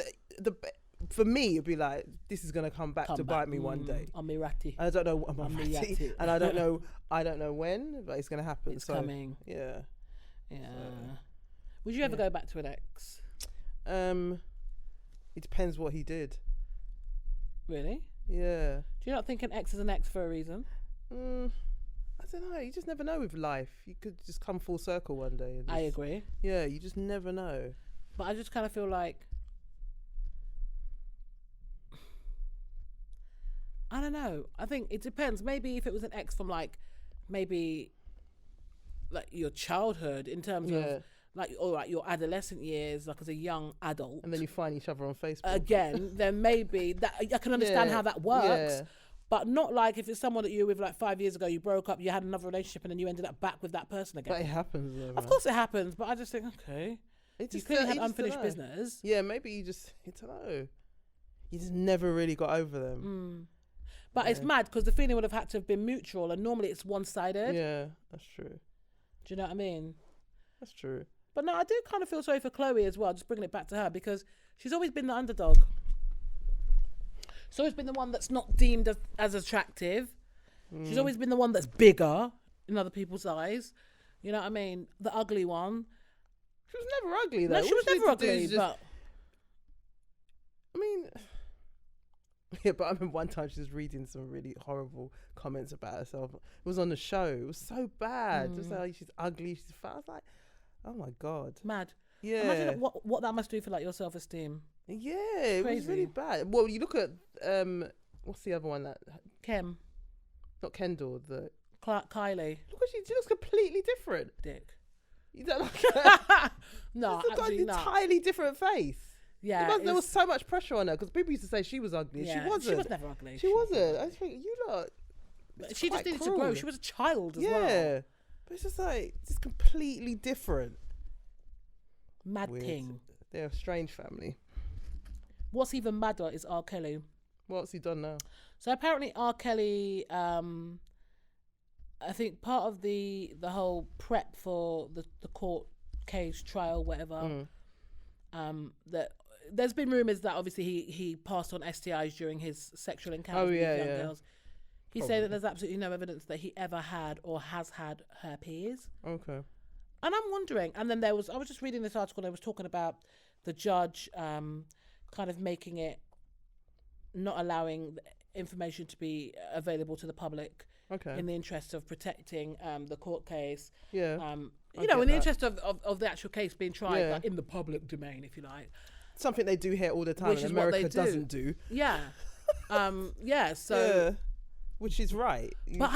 For me, it'd be like, this is gonna come back to bite me one day. I'm Mirati. I don't know. I'm Mirati, and I don't know when, but it's gonna happen. It's coming. Yeah. Yeah. So, would you ever go back to an ex? It depends what he did. Really? Yeah. Do you not think an ex is an ex for a reason? I don't know. You just never know with life. You could just come full circle one day. And I agree. Yeah, you just never know. But I just kind of feel like, I don't know. I think it depends. Maybe if it was an ex from like, maybe like your childhood in terms of like, all right, your adolescent years, like as a young adult, And then you find each other on Facebook. again, then maybe that I can understand how that works. Yeah. But not like if it's someone that you were with like 5 years ago, you broke up, you had another relationship, and then you ended up back with that person again. But it happens though, Of course it happens, but I just think, okay, It you just, clearly you had just unfinished don't know. business. Yeah, maybe you don't know. You just never really got over them. But it's mad because the feeling would have had to have been mutual, and normally it's one-sided. Yeah, that's true. Do you know what I mean? That's true. But no, I do kind of feel sorry for Khloe as well, just bringing it back to her, because she's always been the underdog. She's always been the one that's not deemed as attractive. She's always been the one that's bigger in other people's eyes. You know what I mean? The ugly one. She was never ugly though. No, she was never ugly, but... I mean... Yeah, but I remember one time she was reading some really horrible comments about herself. It was on the show. It was so bad. Just like, she's ugly, she's fat. I was like, oh my God. Mad. Yeah. Imagine what that must do for like your self-esteem. Yeah, it was really bad. Well, you look at, what's the other one that... Kim. Not Kendall, the... Kylie. Look at she looks completely different. Dick. You don't like her? No, She's got an absolutely not. entirely different face. Yeah. There was so much pressure on her because people used to say she was ugly. Yeah, She wasn't. She was never ugly. She wasn't. I just think you lot. She just needed to grow. She was a child as well. Yeah, but it's just like just completely different. Mad Weird. thing. They're a strange family. What's even madder is R. Kelly. What's he done now? So apparently R. Kelly, I think part of the whole prep for the court case, trial, whatever, that there's been rumours that obviously he passed on STIs during his sexual encounters with young girls. He said that there's absolutely no evidence that he ever had or has had herpes. Okay. And I'm wondering, and then I was just reading this article, and it was talking about the judge kind of making it, not allowing information to be available to the public in the interest of protecting the court case. Yeah. You know, in the interest of the actual case being tried like, in the public domain, if you like. Something they do here all the time, Which and is what America they do. doesn't do. Yeah. Yeah, so... Yeah. Which is right. But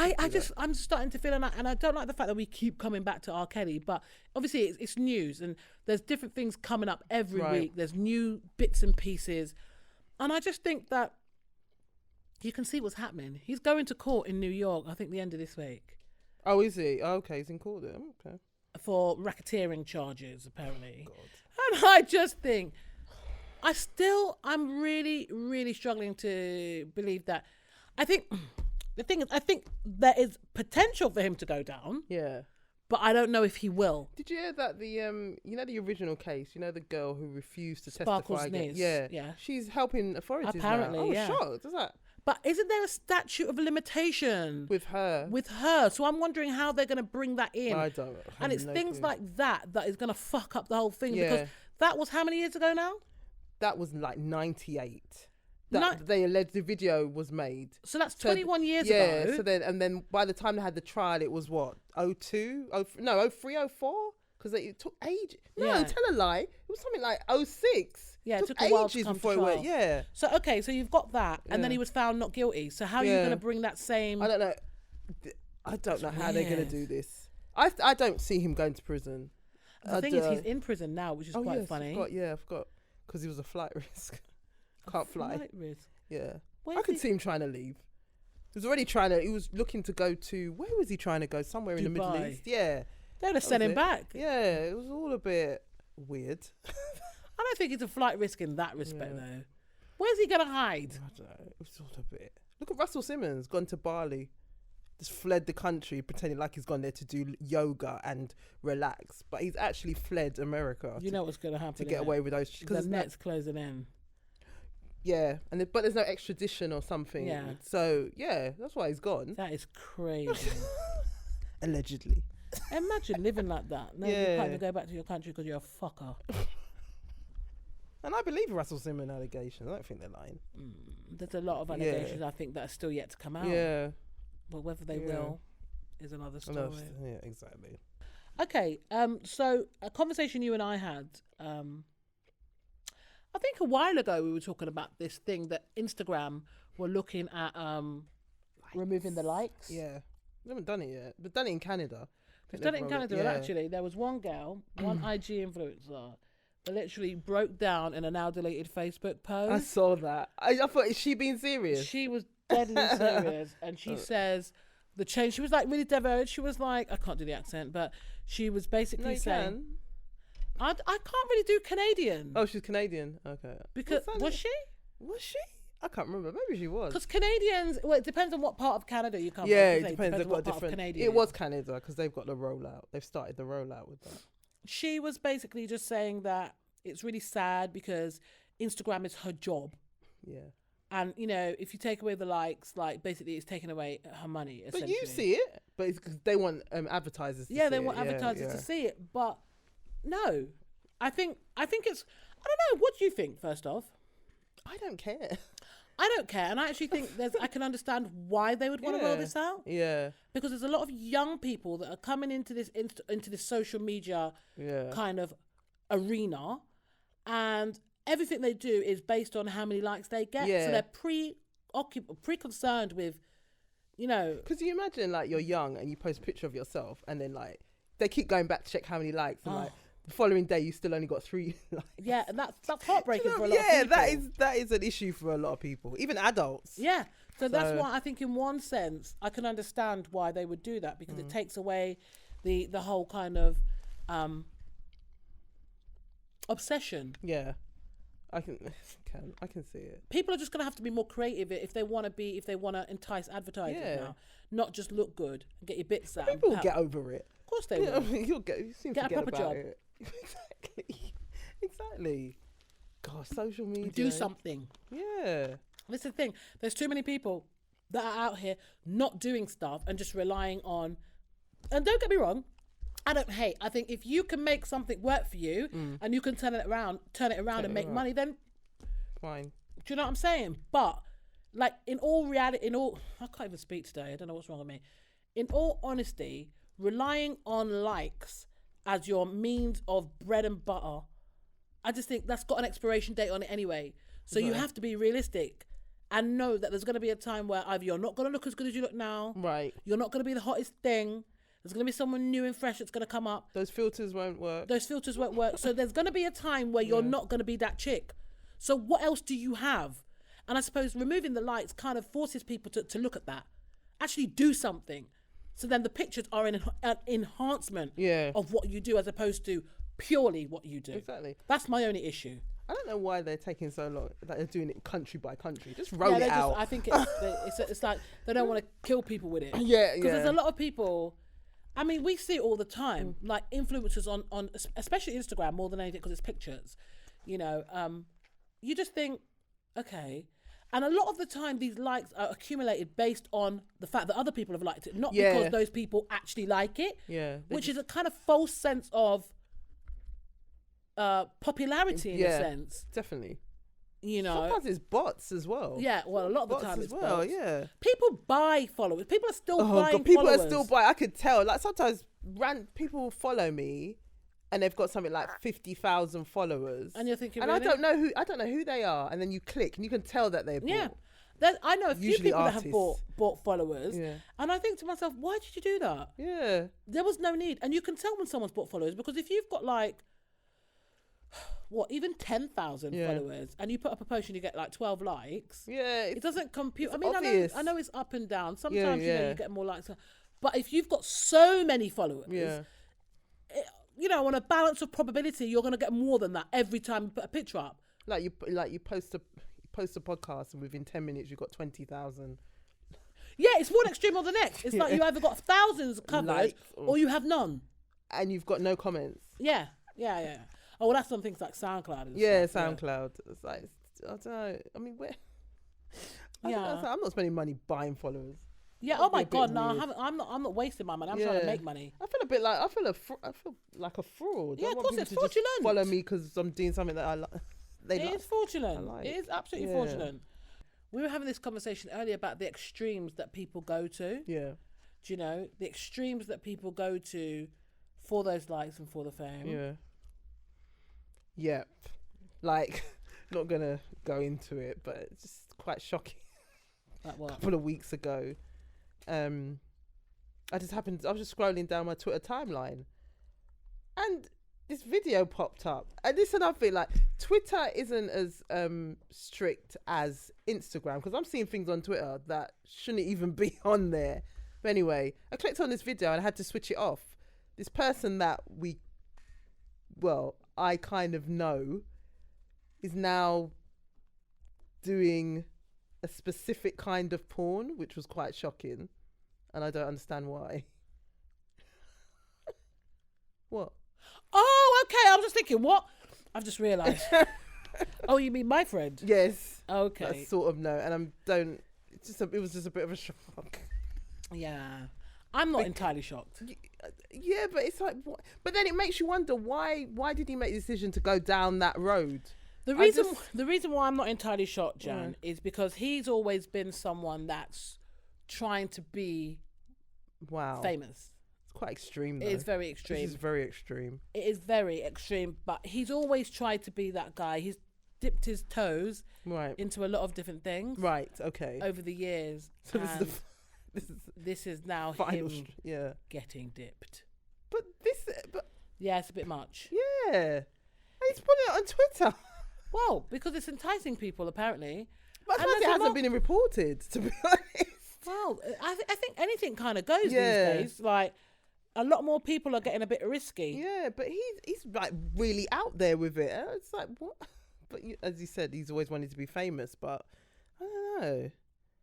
I'm starting to feel, and I don't like the fact that we keep coming back to R. Kelly, but obviously it's news, and there's different things coming up every week. There's new bits and pieces. And I just think that you can see what's happening. He's going to court in New York, I think the end of this week. Oh, is he? Oh, okay, he's in court there. Okay. For racketeering charges, apparently. God. And I just think, I'm really, really struggling to believe that. I think there is potential for him to go down. Yeah. But I don't know if he will. Did you hear that the original case, the girl who refused to Sparkle's testify again? niece. Yeah. She's helping authorities Apparently, now. I was shocked. Is that? But isn't there a statute of limitation with her? So I'm wondering how they're going to bring that in. I don't. And it's things like that is going to fuck up the whole thing, because that was how many years ago now? That was like 98. They alleged the video was made. So that's 21 years ago. Yeah. So then by the time they had the trial, it was what, 02? 03, 04? Because it took ages. No, tell a lie. It was something like 06. Yeah, it took a ages while to come before to it trial. went. Yeah. So okay, so you've got that, and then he was found not guilty. So how are you going to bring that same? I don't know. I don't know how they're going to do this. I don't see him going to prison. The thing is, he's in prison now, which is quite funny. I forgot. Because he was a flight risk. Can't fly. Flight risk. Yeah. I could see him trying to leave. He was already he was looking to go to, where was he trying to go? Somewhere in the Middle East. Yeah. They're going to send him back. Yeah, it was all a bit weird. I don't think he's a flight risk in that respect, though. Where's he going to hide? I don't know. It was all a bit. Look at Russell Simmons, gone to Bali. Just fled the country, pretending like he's gone there to do yoga and relax. But he's actually fled America. You know what's going to happen. To get away with those. Because the net's closing in. Yeah, but there's no extradition or something. Yeah. So, yeah, that's why he's gone. That is crazy. Allegedly. Imagine living like that. No, you can't even go back to your country because you're a fucker. And I believe Russell Simmons allegations. I don't think they're lying. There's a lot of allegations, I think, that are still yet to come out. Yeah. But whether they will is another story. Yeah, exactly. Okay, so a conversation you and I had, I think a while ago we were talking about this thing that Instagram were looking at removing the likes. Yeah. They haven't done it yet. They've done it in Canada. It's done it in Canada. Well, actually, there was one girl, one IG influencer, that literally broke down in a now deleted Facebook post. I saw that. I thought, is she being serious? She was deadly serious, and she says the change. She was like really diverged. She was like, I can't do the accent, but she was basically saying, I can't really do Canadian. Oh, she's Canadian. Okay. Because was she? Was she? I can't remember. Maybe she was. Because Canadians, well, it depends on what part of Canada you come from. Yeah, it depends. They've got different. It was Canada because they've got the rollout. They've started the rollout with that. She was basically just saying that it's really sad because Instagram is her job. Yeah. And, you know, if you take away the likes, like, basically it's taking away her money, essentially. But you see it. But it's because they want advertisers to see it. Yeah, they want advertisers to see it. But, no. I think it's... I don't know. What do you think, first off? I don't care. I don't care. And I actually think I can understand why they would want to roll this out. Yeah. Because there's a lot of young people that are coming into this into this social media kind of arena, and everything they do is based on how many likes they get. So they're pre-concerned with, you know. Because you imagine, like, you're young and you post a picture of yourself and then, like, they keep going back to check how many likes and, like, the following day you still only got 3 likes. Yeah, and that's heartbreaking for a lot of people. Yeah, that is an issue for a lot of people, even adults. Yeah, so that's why I think in one sense I can understand why they would do that, because it takes away the whole kind of obsession. Yeah, I can see it. People are just going to have to be more creative if they want to entice advertisers now, not just look good and get your bits out. People will get over it. Of course they will. You seem to get a proper job. It. Exactly. Gosh, social media. Do something. Yeah. This is the thing. There's too many people that are out here not doing stuff and just relying on. And don't get me wrong, I don't hate. I think if you can make something work for you and you can turn it around and make money, then fine. Do you know what I'm saying? But like in all reality, I can't even speak today. I don't know what's wrong with me. In all honesty, relying on likes as your means of bread and butter, I just think that's got an expiration date on it anyway. So you have to be realistic and know that there's going to be a time where either you're not going to look as good as you look now. Right. You're not going to be the hottest thing. There's going to be someone new and fresh that's going to come up. Those filters won't work. So there's going to be a time where you're not going to be that chick. So what else do you have? And I suppose removing the lights kind of forces people to look at that. Actually do something. So then the pictures are an enhancement of what you do as opposed to purely what you do. Exactly. That's my only issue. I don't know why they're taking so long. That they're doing it country by country. Just roll it out. I think it's like they don't want to kill people with it. Yeah, Because there's a lot of people. I mean, we see it all the time. Like influencers on especially Instagram more than anything because it's pictures. You know, you just think, okay. And a lot of the time, these likes are accumulated based on the fact that other people have liked it, not because those people actually like it. Yeah, which is a kind of false sense of popularity in a sense. Definitely. You know, sometimes it's bots as well. Yeah, well, a lot of the time it's bots. Yeah, people buy followers. People are still buying people followers. Are still buying. I could tell. Like sometimes people will follow me. And they've got something like 50,000 followers, and you're thinking, and really? I don't know who they are. And then you click, and you can tell that they're bought. Yeah, I know a few people artists that have bought followers, and I think to myself, why did you do that? Yeah, there was no need, and you can tell when someone's bought followers because if you've got like even 10,000 followers, and you put up a post and you get like 12 likes, it doesn't compute. I mean, I know it's up and down. Sometimes you know you get more likes, but if you've got so many followers, you know, on a balance of probability, you're going to get more than that every time you put a picture up. Like you post a podcast, and within 10 minutes you've got 20,000. Yeah, it's one extreme or the next. It's like you either got thousands covered or you have none, and you've got no comments. Yeah. Oh, well, that's some things like SoundCloud. And stuff. SoundCloud. It's like I don't know. I mean, where? I'm not spending money buying followers. Yeah. Oh my God, no, I'm not wasting my money. I'm trying to make money. I feel like a fraud. Yeah, I of want course it's people to fraudulent. Just follow me because I'm doing something that I like. It is fraudulent. It is absolutely fraudulent. We were having this conversation earlier about the extremes that people go to. Yeah. Do you know the extremes that people go to for those likes and for the fame? Yeah. Yep. Like, not gonna go into it, but it's just quite shocking. Like what? A couple of weeks ago, I was just scrolling down my Twitter timeline, and this video popped up. And this another thing, like, Twitter isn't as strict as Instagram, because I'm seeing things on Twitter that shouldn't even be on there. But anyway, I clicked on this video and I had to switch it off. This person that I kind of know is now doing a specific kind of porn, which was quite shocking. And I don't understand why. What? Oh, okay. I was just thinking, what? I've just realised. Oh, you mean my friend? Yes. Okay. I sort of know. And it was just a bit of a shock. Yeah. I'm not entirely shocked. Yeah, but it's like, what? But then it makes you wonder, why did he make the decision to go down that road? The reason why I'm not entirely shocked, Jan, is because he's always been someone that's trying to be famous. It's quite extreme, though. It is very extreme. This is very extreme. It is very extreme, but he's always tried to be that guy. He's dipped his toes into a lot of different things. Right, okay. Over the years. So this is now him getting dipped. But yeah, it's a bit much. Yeah. And he's putting it on Twitter. Well, because it's enticing people, apparently. But it hasn't been reported, to be honest. Well, I think anything kind of goes these days. Like, a lot more people are getting a bit risky. Yeah, but he's like really out there with it. And it's like, what? But as you said, he's always wanted to be famous, but I don't know.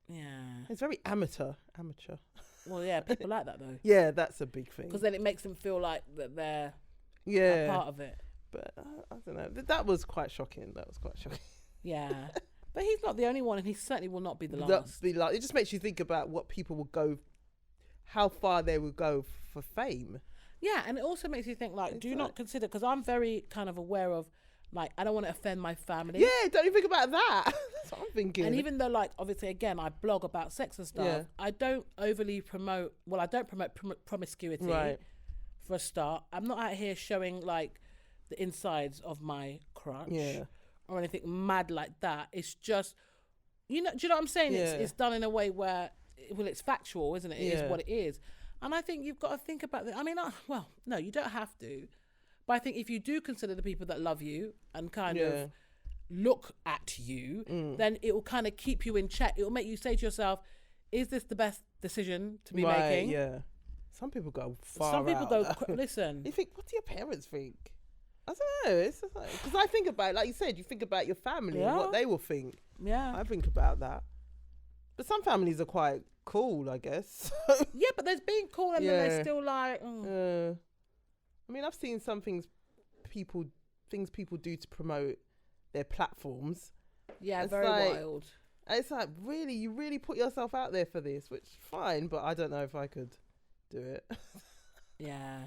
Yeah. It's very amateur. Well, yeah, people like that, though. Yeah, that's a big thing. Because then it makes them feel like that they're a part of it. But I don't know. That was quite shocking. Yeah. But he's not the only one, and he certainly will not be the last. It just makes you think about what people will go, how far they will go for fame. Yeah, and it also makes you think, like, do you not consider, because I'm very kind of aware of, like, I don't want to offend my family. Yeah, don't you think about that? That's what I'm thinking. And even though, like, obviously, again, I blog about sex and stuff, I don't overly promote, I don't promote promiscuity for a start. I'm not out here showing, like, the insides of my crotch or anything mad like that. It's just, do you know what I'm saying? Yeah. It's done in a way where, it's factual, isn't it? It is what it is. And I think you've got to think about that. I mean, no, you don't have to. But I think if you do consider the people that love you and kind of look at you, then it will kind of keep you in check. It will make you say to yourself, is this the best decision to be making? Yeah. Some people go far Some people out. go, listen. You think, what do your parents think? I don't know. It's just like, because I think about, like you said, you think about your family and what they will think. Yeah. I think about that. But some families are quite cool, I guess. Yeah, but there's being cool and then they're still like, I mean, I've seen some things people do to promote their platforms. Yeah, it's very wild. It's like, really, you really put yourself out there for this, which fine, but I don't know if I could do it. Yeah.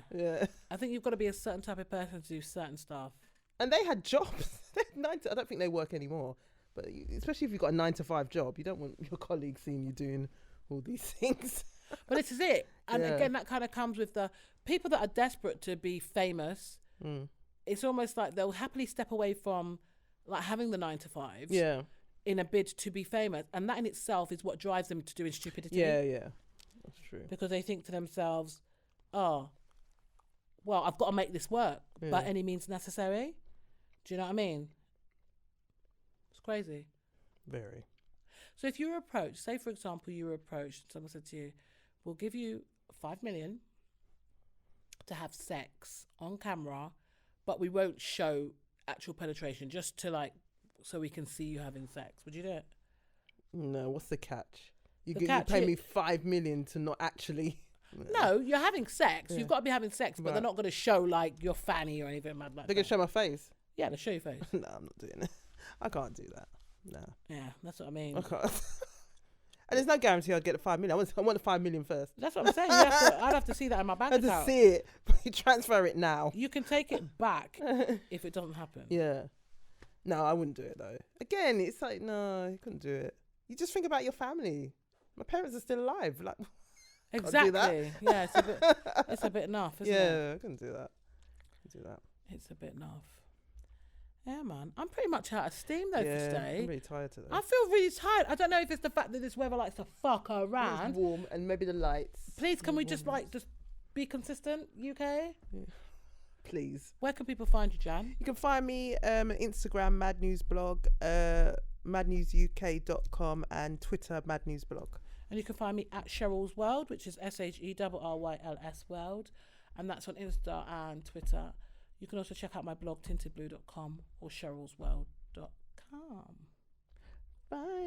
I think you've got to be a certain type of person to do certain stuff. And they had jobs. I don't think they work anymore. But especially if you've got a 9-to-5 job, you don't want your colleagues seeing you doing all these things. But this is it. And again, that kind of comes with the people that are desperate to be famous. It's almost like they'll happily step away from like having the 9-to-5s in a bid to be famous. And that in itself is what drives them to doing stupidity. Yeah. That's true. Because they think to themselves, oh, well, I've got to make this work by any means necessary. Do you know what I mean? It's crazy. Very. So if you were approached, say for example, you were approached, someone said to you, we'll give you 5 million to have sex on camera, but we won't show actual penetration, just to like, so we can see you having sex. Would you do it? No, what's the catch? You catch pay me 5 million to not actually... No, you're having sex. You've got to be having sex, but they're not going to show like your fanny or anything mad like that. They're going to show my face? Yeah, they'll show your face. No, I'm not doing it. I can't do that. No. Yeah, that's what I mean. I can't. And there's no guarantee I'd get the 5 million. I want the 5 million first. That's what I'm saying. I'd have to see that in my bank account. I have to see it. You transfer it now. You can take it back if it doesn't happen. Yeah. No, I wouldn't do it though. Again, it's like, no, you couldn't do it. You just think about your family. My parents are still alive. Like, exactly. Yeah, it's a bit enough, isn't it? Yeah, I couldn't do that. It's a bit enough. Yeah, man. I'm pretty much out of steam though for today. I'm really tired today. I feel really tired. I don't know if it's the fact that this weather likes to fuck It's around. warm and maybe the lights. Please, can we just be consistent, UK? Yeah. Please. Where can people find you, Jan? You can find me on Instagram, Mad News Blog, madnewsuk.com, and Twitter, Mad News Blog. And you can find me at Cheryl's World, which is SHERRYLS World, and that's on Insta and Twitter. You can also check out my blog, tintedblue.com or cherylsworld.com. Bye.